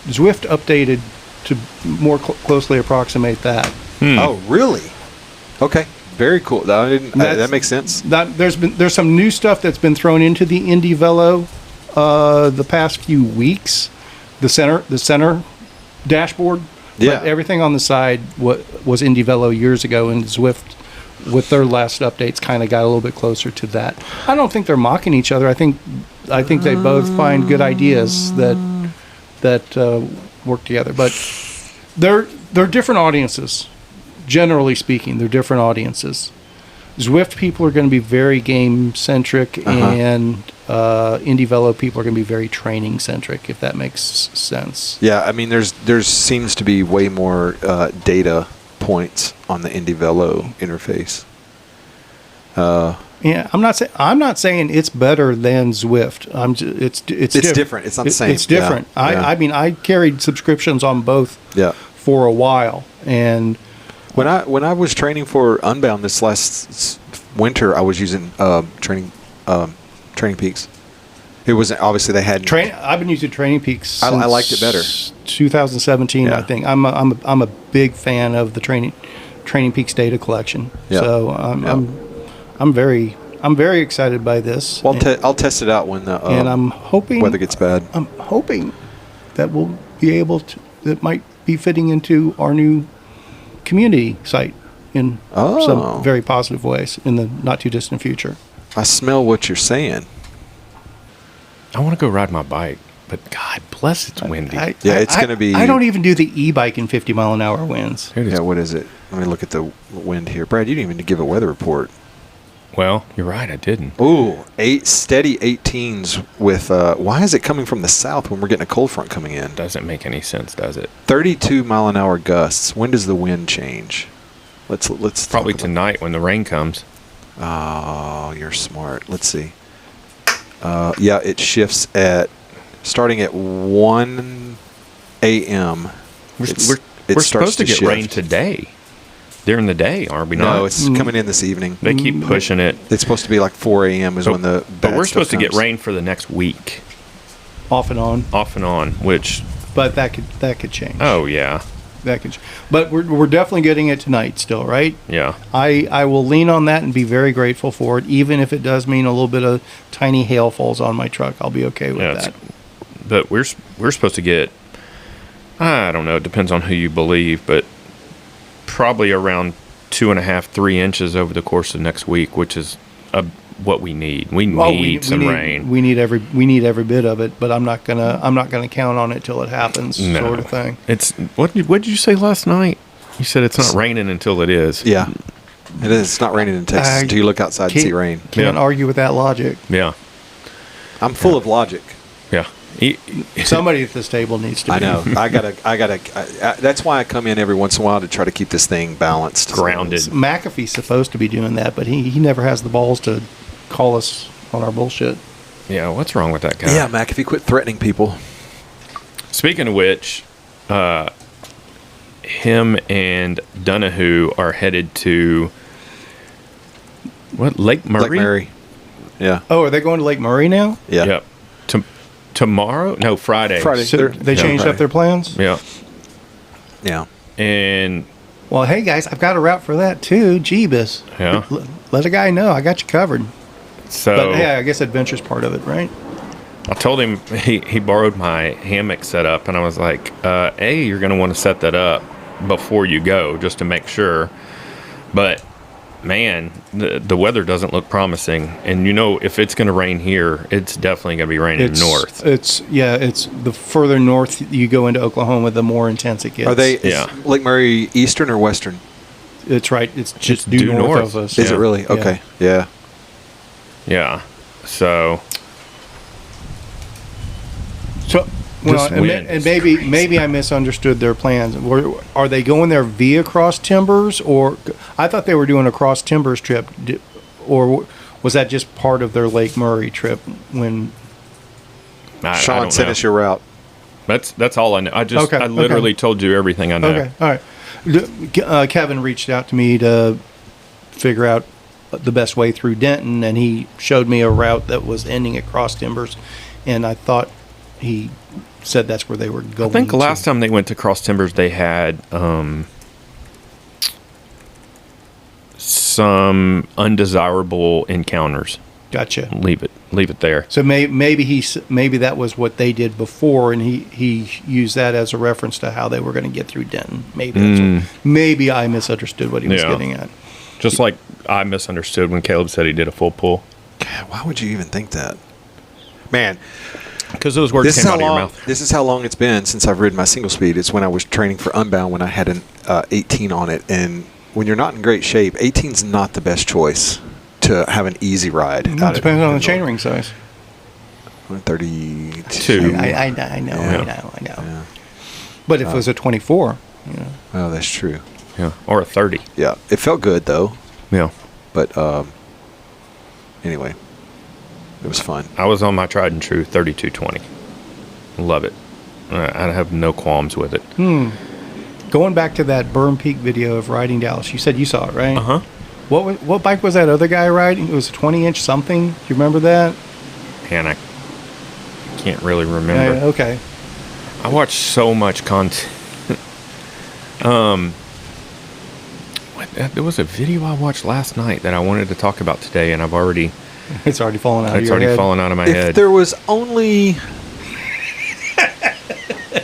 Zwift updated to more closely approximate that. Oh, really? Okay, very cool. That makes sense. There's some new stuff that's been thrown into the Indie Velo the past few weeks. The center dashboard. Yeah. But everything on the side was Indie Velo years ago, and Zwift, with their last updates, kind of got a little bit closer to that. I don't think they're mocking each other. I think they both find good ideas that work together. But they're different audiences. Generally speaking, they're different audiences. Zwift people are going to be very game centric, and Indie Velo people are going to be very training centric, if that makes sense. Yeah, I mean, there's seems to be way more data points on the Indie Velo interface. Yeah, I'm not saying it's better than Zwift. It's different. It's not the same. It's different. Yeah. I mean, I carried subscriptions on both. Yeah. For a while, and when I was training for Unbound this last winter, I was using Training Peaks. It was obviously they had I've been using Training Peaks since I liked it better. 2017, Yeah. I think. I'm a big fan of the Training Peaks data collection. Yeah. So I'm very excited by this. Well, I'll test it out when the and I'm hoping weather gets bad. I'm hoping that we'll be able to. That might be fitting into our new community site in some very positive ways in the not too distant future. I smell what you're saying. I want to go ride my bike, but God bless, it's windy. It's going to be. I don't even do the e-bike in 50-mile-an-hour winds. Yeah, what is it? Let me look at the wind here. Brad, you didn't even give a weather report. Well, you're right, I didn't. Ooh, steady 18s with. Why is it coming from the south when we're getting a cold front coming in? Doesn't make any sense, does it? 32-mile-an-hour gusts. When does the wind change? Let's probably tonight when the rain comes. Oh, you're smart. Let's see. Yeah, it shifts starting at 1 a.m. We're supposed to get rain today. During the day, are we not? No, it's coming in this evening. They keep pushing it. It's supposed to be like 4 a.m. is when the But we're supposed to get rain for the next week. Off and on, which. But that could change. Oh yeah. That could. But we're definitely getting it tonight still, right? Yeah. I will lean on that and be very grateful for it, even if it does mean a little bit of tiny hail falls on my truck. I'll be okay with that. But we're supposed to get. I don't know. It depends on who you believe, but probably around 2.5, 3 inches over the course of next week, which is what we need. We need some rain. We need every bit of it, but I'm not gonna count on it till it happens, sort of thing. It's what did you say last night? You said it's not raining until it is. Yeah, it is. It's not raining in Texas until you look outside and see rain. Can't argue with that logic. Yeah, I'm full of logic. Yeah. Somebody at this table needs to. I know. I gotta. That's why I come in every once in a while to try to keep this thing balanced, grounded. McAfee's supposed to be doing that, but he never has the balls to call us on our bullshit. Yeah, what's wrong with that guy? Yeah, McAfee, quit threatening people. Speaking of which, him and Donahue are headed to Lake Murray? Lake Murray. Yeah. Oh, are they going to Lake Murray now? Yeah. Yep. Tomorrow? No, Friday. So they changed up their plans? Yeah. Yeah. And well, hey guys, I've got a route for that too. Jeebus. Yeah. Let a guy know. I got you covered. So, but yeah, I guess adventure's part of it, right? I told him he borrowed my hammock setup, and I was like, you're going to want to set that up before you go just to make sure. But man, the weather doesn't look promising, and if it's going to rain here, it's definitely going to be raining north. It's the further north you go into Oklahoma, the more intense it gets. Are they? Is Lake Murray eastern or western? It's right. It's just due north of us. Is it really? Okay. Yeah. Yeah. So. And maybe I misunderstood their plans. Are they going there via Cross Timbers, or I thought they were doing a Cross Timbers trip, or was that just part of their Lake Murray trip? When Sean sent us your route. That's all I know. I literally told you everything I know. Okay, all right. Kevin reached out to me to figure out the best way through Denton, and he showed me a route that was ending at Cross Timbers, and I thought he said that's where they were going. I think the last time they went to Cross Timbers, they had some undesirable encounters. Gotcha. Leave it there. So maybe that was what they did before, and he used that as a reference to how they were going to get through Denton. Maybe I misunderstood what he was getting at. Just like I misunderstood when Caleb said he did a full pull. God, why would you even think that, man? Because those words came out of your mouth. This is how long it's been since I've ridden my single speed. It's when I was training for Unbound when I had an 18 on it. And when you're not in great shape, 18's not the best choice to have an easy ride. It depends on the chainring size. 32. I know. Yeah. But if it was a 24. Oh, that's true. Yeah. Or a 30. Yeah. It felt good, though. Yeah. But anyway. It was fun. I was on my tried and true 3220. Love it. I have no qualms with it. Going back to that Burn Peak video of riding Dallas, you said you saw it, right? Uh-huh. What bike was that other guy riding? It was a 20-inch something. Do you remember that? Man, I can't really remember. Okay. I watched so much content. There was a video I watched last night that I wanted to talk about today, and it's already fallen out of your head. It's already fallen out of my head. If there was only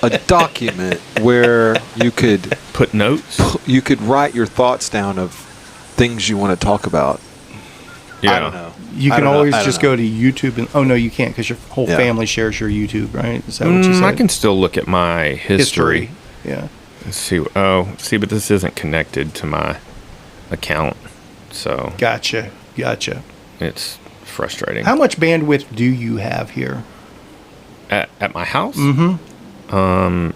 a document where you could put notes, you could write your thoughts down of things you want to talk about. Yeah. I don't know. You can always just go to YouTube and no, you can't because your whole family shares your YouTube, right? Is that what you said? I can still look at my history. Yeah. Let's see. But this isn't connected to my account, so Gotcha. it's frustrating. How much bandwidth do you have here? At my house? Mm-hmm. Mm-hmm.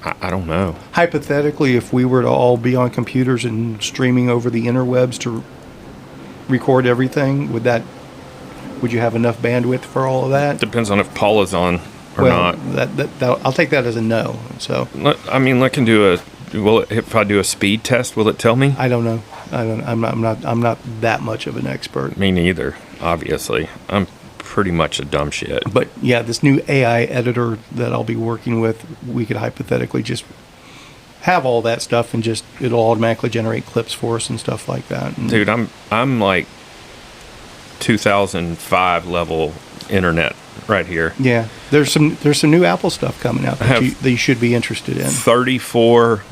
I don't know. Hypothetically, if we were to all be on computers and streaming over the interwebs to record everything, would you have enough bandwidth for all of that? Depends on if Paul is on or not. I'll take that as a no. So I can do if I do a speed test, will it tell me? I don't know. I'm not that much of an expert. Me neither. Obviously, I'm pretty much a dumb shit. But yeah, this new AI editor that I'll be working with, we could hypothetically just have all that stuff and it'll automatically generate clips for us and stuff like that. And dude, I'm like 2005 level internet right here. Yeah, there's some new Apple stuff coming out that you should be interested in. 34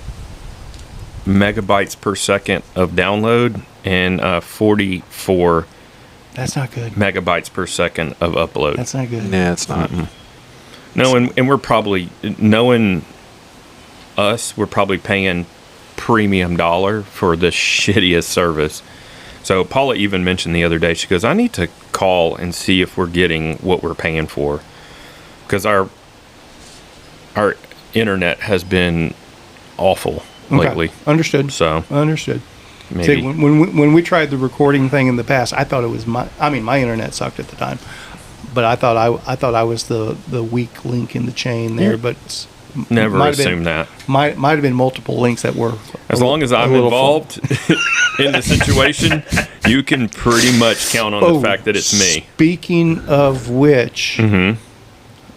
megabytes per second of download and 44. That's not good. Megabytes per second of upload. That's not good. Yeah, it's not. Mm-hmm. No, and we're probably, knowing us, we're probably paying premium dollar for the shittiest service. So Paula even mentioned the other day, she goes, I need to call and see if we're getting what we're paying for. Because our internet has been awful lately. Understood. So understood. Maybe. See, when we tried the recording thing in the past, I thought it was my internet sucked at the time, but I thought I was the weak link in the chain there. But never assume that. Might have been multiple links that were. As long as I'm involved in the situation, you can pretty much count on the fact that it's me. Speaking of which,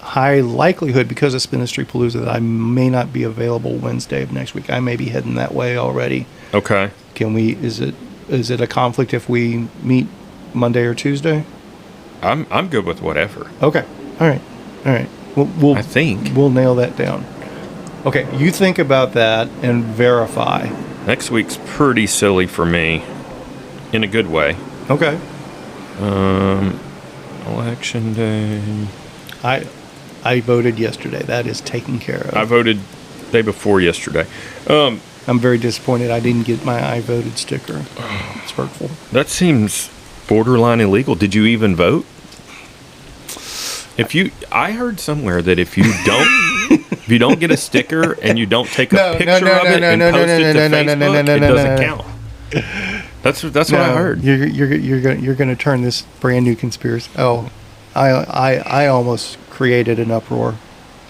high likelihood because of Spinistry Palooza that I may not be available Wednesday of next week. I may be heading that way already. Okay. Can we? Is it a conflict if we meet Monday or Tuesday? I'm good with whatever. Okay. All All right. We'll I think. we'll nail that down. Okay, you think about that and verify. Next week's pretty silly for me, in a good way. Okay. Election day. I voted yesterday. That is taken care of. I voted day before yesterday. I'm very disappointed I didn't get my I voted sticker. It's hurtful. That seems borderline illegal. Did you even vote? I heard somewhere that if you don't get a sticker and you don't take a picture of it and post it to Facebook, it doesn't count. That's what I heard. You're going to turn this brand new conspiracy. Oh, I almost created an uproar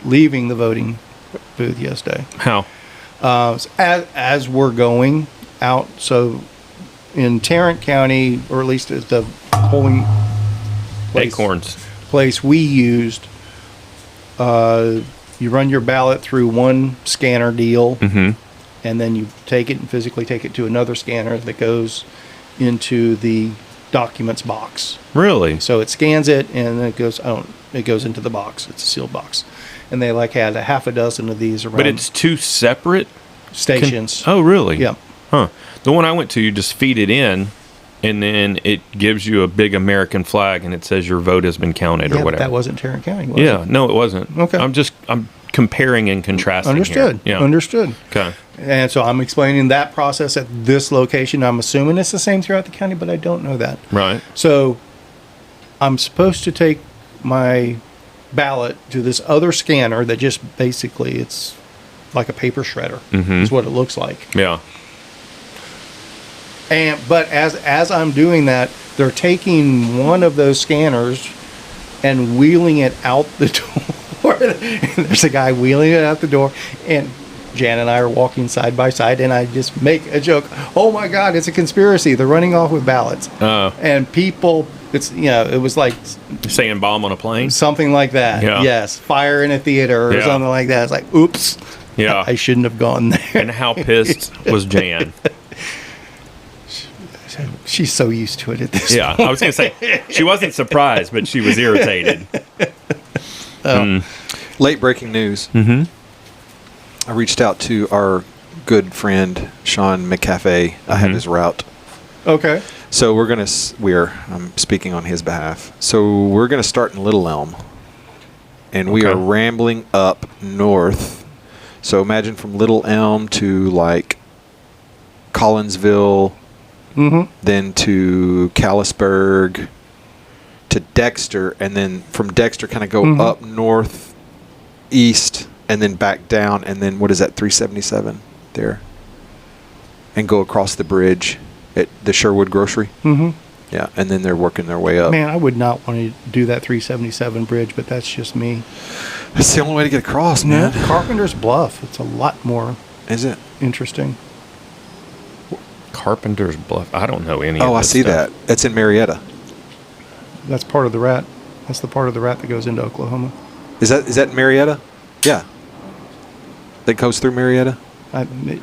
leaving the voting booth yesterday. How? As we're going out, so in Tarrant County, or at least at the polling place we used, you run your ballot through one scanner deal, and then you take it and physically take it to another scanner that goes into the documents box. Really? So it scans it and then it goes into the box. It's a sealed box. And they had a half a dozen of these around. But it's two separate stations. Oh, really? Yeah. Huh. The one I went to, you just feed it in, and then it gives you a big American flag, and it says your vote has been counted or whatever. But that wasn't Tarrant County, was it? No, it wasn't. Okay. I'm comparing and contrasting. Understood. Here. Yeah. Understood. Okay. And so I'm explaining that process at this location. I'm assuming it's the same throughout the county, but I don't know that. Right. So I'm supposed to take my ballot to this other scanner that just basically it's like a paper shredder is what it looks like. Yeah. But as I'm doing that, they're taking one of those scanners and wheeling it out the door. And there's a guy wheeling it out the door, and Jan and I are walking side by side, and I just make a joke. Oh my God, it's a conspiracy. They're running off with ballots. And people, it was like saying bomb on a plane? Something like that. Yeah. Yes. Fire in a theater or something like that. It's like, oops. Yeah. I shouldn't have gone there. And how pissed was Jan? She's so used to it at this point. Yeah, I was going to say, she wasn't surprised, but she was irritated. Late breaking news. I reached out to our good friend, Sean McCafe. I have his route. Okay. So I'm speaking on his behalf. So we're going to start in Little Elm. And we are rambling up north. So imagine from Little Elm to like Collinsville, then to Callisburg, to Dexter, and then from Dexter kind of go up north, east, and then back down, and then what is that, 377 there? And go across the bridge at the Sherwood Grocery. Yeah, and then they're working their way up. Man, I would not want to do that 377 bridge, but that's just me. That's the only way to get across, man. Carpenter's Bluff. It's a lot more. Is it? Interesting. Carpenter's Bluff. I don't know any of this I see stuff. that. It's in Marietta. That's part of the rat. That's the part of the rat that goes into Oklahoma. Is that Marietta? Yeah. That goes through Marietta?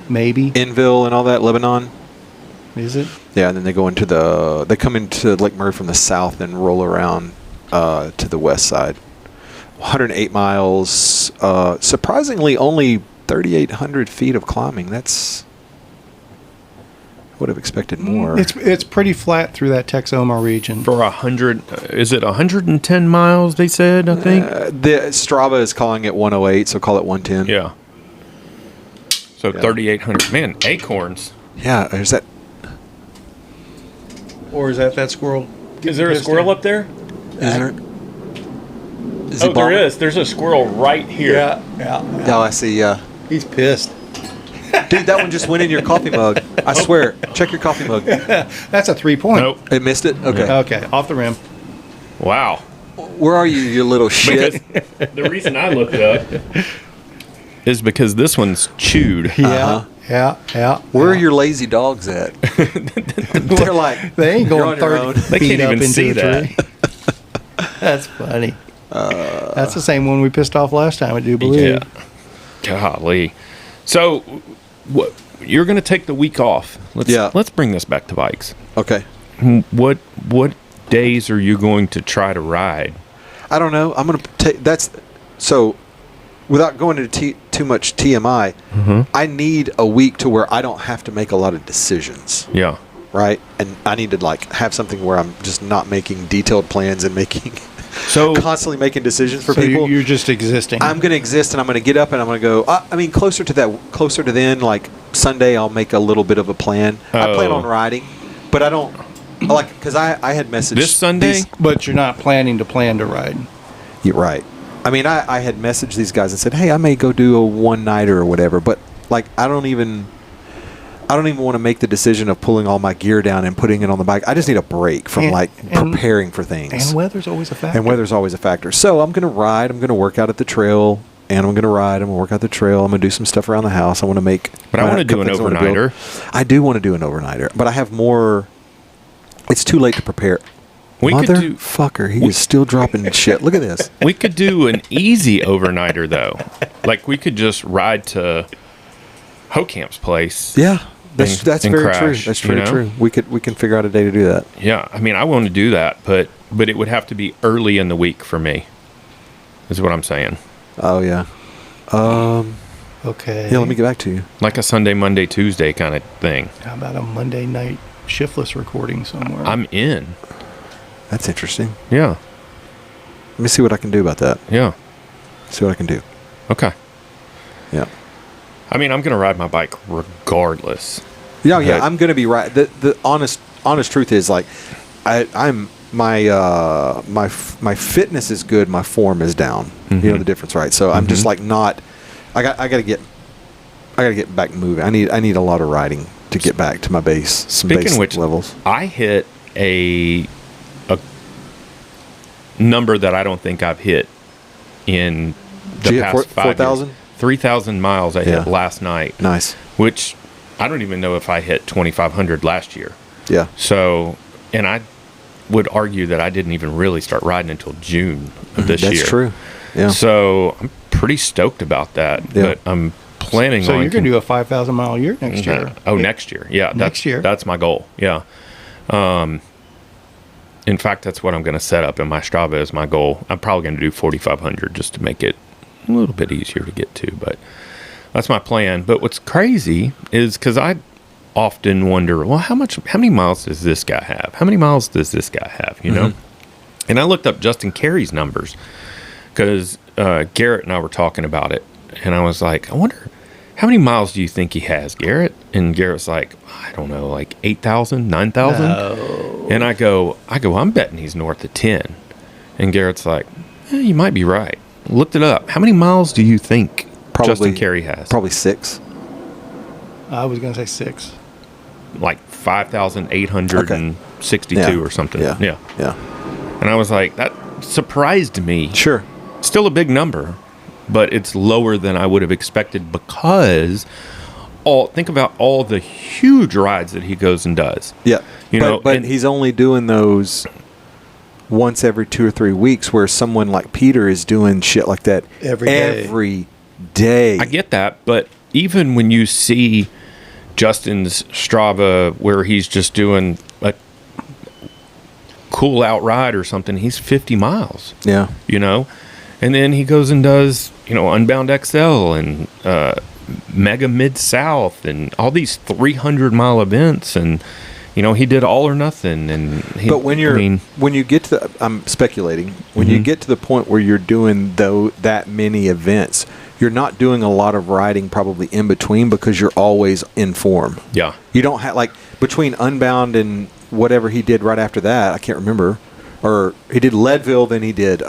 Maybe. Enville and all that, Lebanon? Is it? Yeah, and then they they come into Lake Murray from the south and roll around to the west side. 108 miles, surprisingly only 3,800 feet of climbing. That's, I would have expected more. It's pretty flat through that Texoma region. For 100, is it 110 miles, they said, I think? The Strava is calling it 108, so call it 110. Yeah. So 3,800. Man, acorns. Yeah, there's that. Or is that squirrel? Is there a squirrel up there? Is there? There is. There's a squirrel right here. Yeah. Oh, I see, yeah. He's pissed. Dude, that one just went in your coffee mug. I swear. Check your coffee mug. That's a 3-point. Nope. It missed it? Okay. Okay, off the rim. Wow. Where are you little shit? Because the reason I looked it up is because this one's chewed. Yeah. Where are your lazy dogs at? They're like, they ain't you're going on your 30 own. They feet can't up even into see the that. tree. That's funny. That's the same one we pissed off last time, I do believe. Yeah. Golly. So, what you're going to take the week off. Let's bring this back to bikes. Okay. What days are you going to try to ride? I don't know. I'm going to take that's so. Without going into too much TMI, I need a week to where I don't have to make a lot of decisions. Yeah. Right? And I need to like have something where I'm just not making detailed plans and making constantly making decisions for people. You're just existing. I'm going to exist, and I'm going to get up and I'm going to go. I mean, closer to then, like Sunday, I'll make a little bit of a plan. I plan on riding, but I don't like because I had messaged this Sunday, but you're not planning to ride. You're right. I mean, I had messaged these guys and said, "Hey, I may go do a one-nighter or whatever," but like I don't even want to make the decision of pulling all my gear down and putting it on the bike. I just need a break from preparing for things. And weather's always a factor. So I'm going to ride. I'm going to work out at the trail, and I'm going to ride. I'm going to work out the trail. I'm going to do some stuff around the house. I want to make. But I want to do an overnighter. I do want to do an overnighter, but I have more. It's too late to prepare. Motherfucker, he is still dropping shit. Look at this. We could do an easy overnighter though. Like we could just ride to Hocamp's place. Yeah. That's very crash, true. That's very true. We can figure out a day to do that. Yeah, I mean, I want to do that, but it would have to be early in the week for me. Is what I'm saying. Oh yeah. Okay. Yeah, let me get back to you. Like a Sunday, Monday, Tuesday kind of thing. How about a Monday night shiftless recording somewhere? I'm in. That's interesting. Yeah. Let me see what I can do about that. Yeah. See what I can do. Okay. Yeah. I mean, I'm going to ride my bike regardless. Yeah, I'm going to be right. The honest truth is, like, I'm my fitness is good, my form is down. Mm-hmm. You know the difference, right? So I'm just like not. I got to get back moving. I need a lot of riding to get back to my base. Speaking of which, levels. I hit a number that I don't think I've hit in the past 4,000? 3,000 miles I hit last night. Nice. Which I don't even know if I hit 2,500 last year. Yeah. So, and I would argue that I didn't even really start riding until June of this year. That's true. Yeah. So I'm pretty stoked about that. Yeah. But I'm planning on... So you're going to do a 5,000 mile year next year? Oh, next year. Yeah. Next year. That's my goal. Yeah. In fact, that's what I'm going to set up in my Strava as my goal. I'm probably going to do 4,500 just to make it a little bit easier to get to, but that's my plan. But what's crazy is because I often wonder, well, how many miles does this guy have? How many miles does this guy have? You know? And I looked up Justin Carey's numbers because Garrett and I were talking about it, and I was like, I wonder, how many miles do you think he has, Garrett? And Garrett's like, I don't know, like 8,000, 9,000? No. And I go, I'm betting he's north of 10. And Garrett's like, you might be right. Looked it up. How many miles do you think Justin Carey has? Probably 6. I was going to say 6. Like 5,862 or something. Yeah. And I was like, that surprised me. Sure. Still a big number, but it's lower than I would have expected because think about all the huge rides that he goes and does. Yeah. But and he's only doing those once every 2 or 3 weeks, where someone like Peter is doing shit like that every day. I get that, but even when you see Justin's Strava where he's just doing a cool out ride or something, he's 50 miles. Yeah. And then he goes and does, Unbound XL and Mega Mid-South and all these 300-mile events, and he did all or nothing. And but when you get to I'm speculating, when you get to the point where you're doing that many events, you're not doing a lot of riding probably in between because you're always in form. Yeah. You don't have, like, between Unbound and whatever he did right after that, I can't remember. Or he did Leadville, then he did, he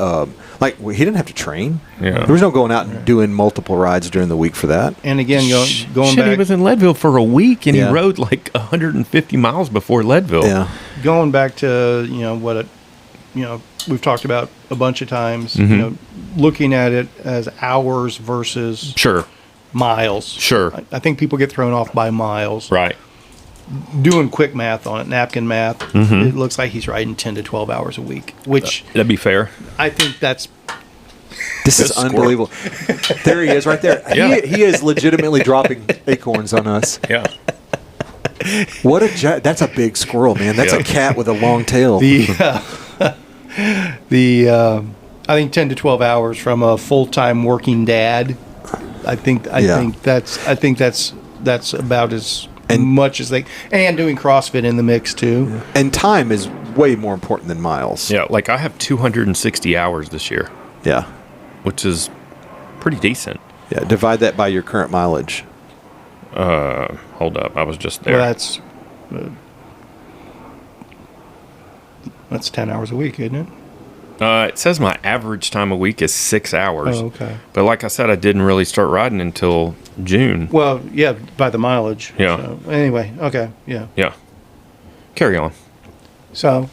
didn't have to train. Yeah. There was no going out and doing multiple rides during the week for that. And again, going back. He was in Leadville for a week, and he rode like 150 miles before Leadville. Yeah. Going back to, we've talked about a bunch of times, looking at it as hours versus miles. Sure. I think people get thrown off by miles. Right. Doing quick math on it, napkin math, it looks like he's riding 10 to 12 hours a week, which... that'd be fair. I think that's... This is unbelievable. There he is right there. Yeah. He is legitimately dropping acorns on us. Yeah. That's a big squirrel, man. That's a cat with a long tail. I think 10 to 12 hours from a full-time working dad. I think that's about as much as they, and doing CrossFit in the mix too. And time is way more important than miles. Yeah, like I have 260 hours this year. Yeah. Which is pretty decent. Yeah, divide that by your current mileage. Hold up, I was just there. Well, that's 10 hours a week, isn't it? It says my average time a week is 6 hours. Oh, okay. But like I said, I didn't really start riding until June. Well, yeah, by the mileage. Yeah. So, anyway, okay, yeah. Yeah. Carry on. So,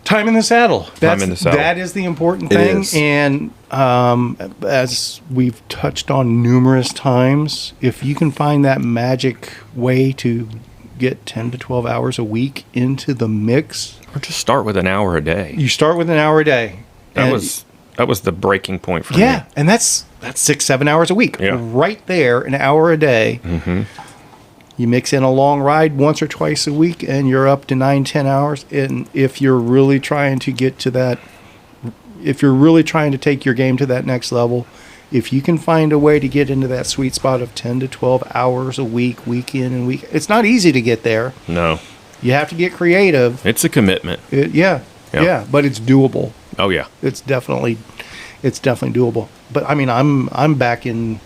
time in the saddle. Time in the saddle. That is the important thing. And as we've touched on numerous times, if you can find that magic way to get 10 to 12 hours a week into the mix. Or just start with an hour a day. You start with an hour a day. That was the breaking point for me. Yeah, and that's 6-7 hours a week. Yeah. Right there, an hour a day. Mm-hmm. You mix in a long ride once or twice a week, and you're up to 9-10 hours. And if you're really trying to get to that, if you're really trying to take your game to that next level, if you can find a way to get into that sweet spot of 10 to 12 hours a week, week in and week, it's not easy to get there. No. You have to get creative. It's a commitment. Yeah, but it's doable. Oh yeah. It's definitely doable. But I mean, I'm back in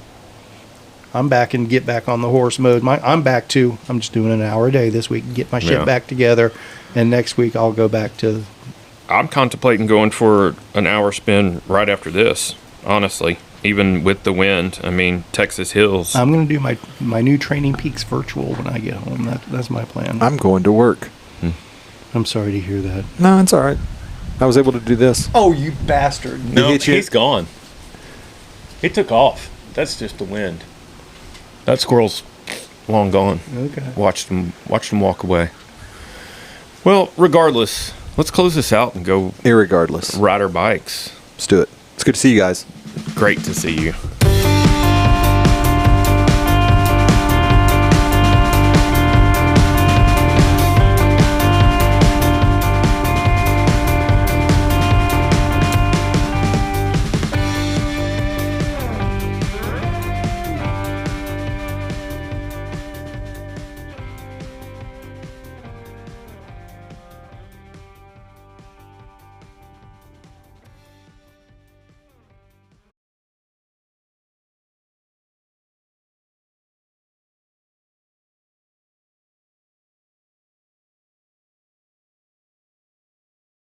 get back on the horse mode. I'm just doing an hour a day this week, get my shit back together, and next week I'll go back to. I'm contemplating going for an hour spin right after this, honestly. Even with the wind, I mean, Texas hills. I'm going to do my new Training Peaks virtual when I get home. That's my plan. I'm going to work. I'm sorry to hear that. No, it's all right. I was able to do this. Oh, you bastard. No, he's gone. He took off. That's just the wind. That squirrel's long gone. Okay. Watched him walk away. Well, regardless, let's close this out and go Irregardless. ride our bikes. Let's do it. It's good to see you guys. Great to see you.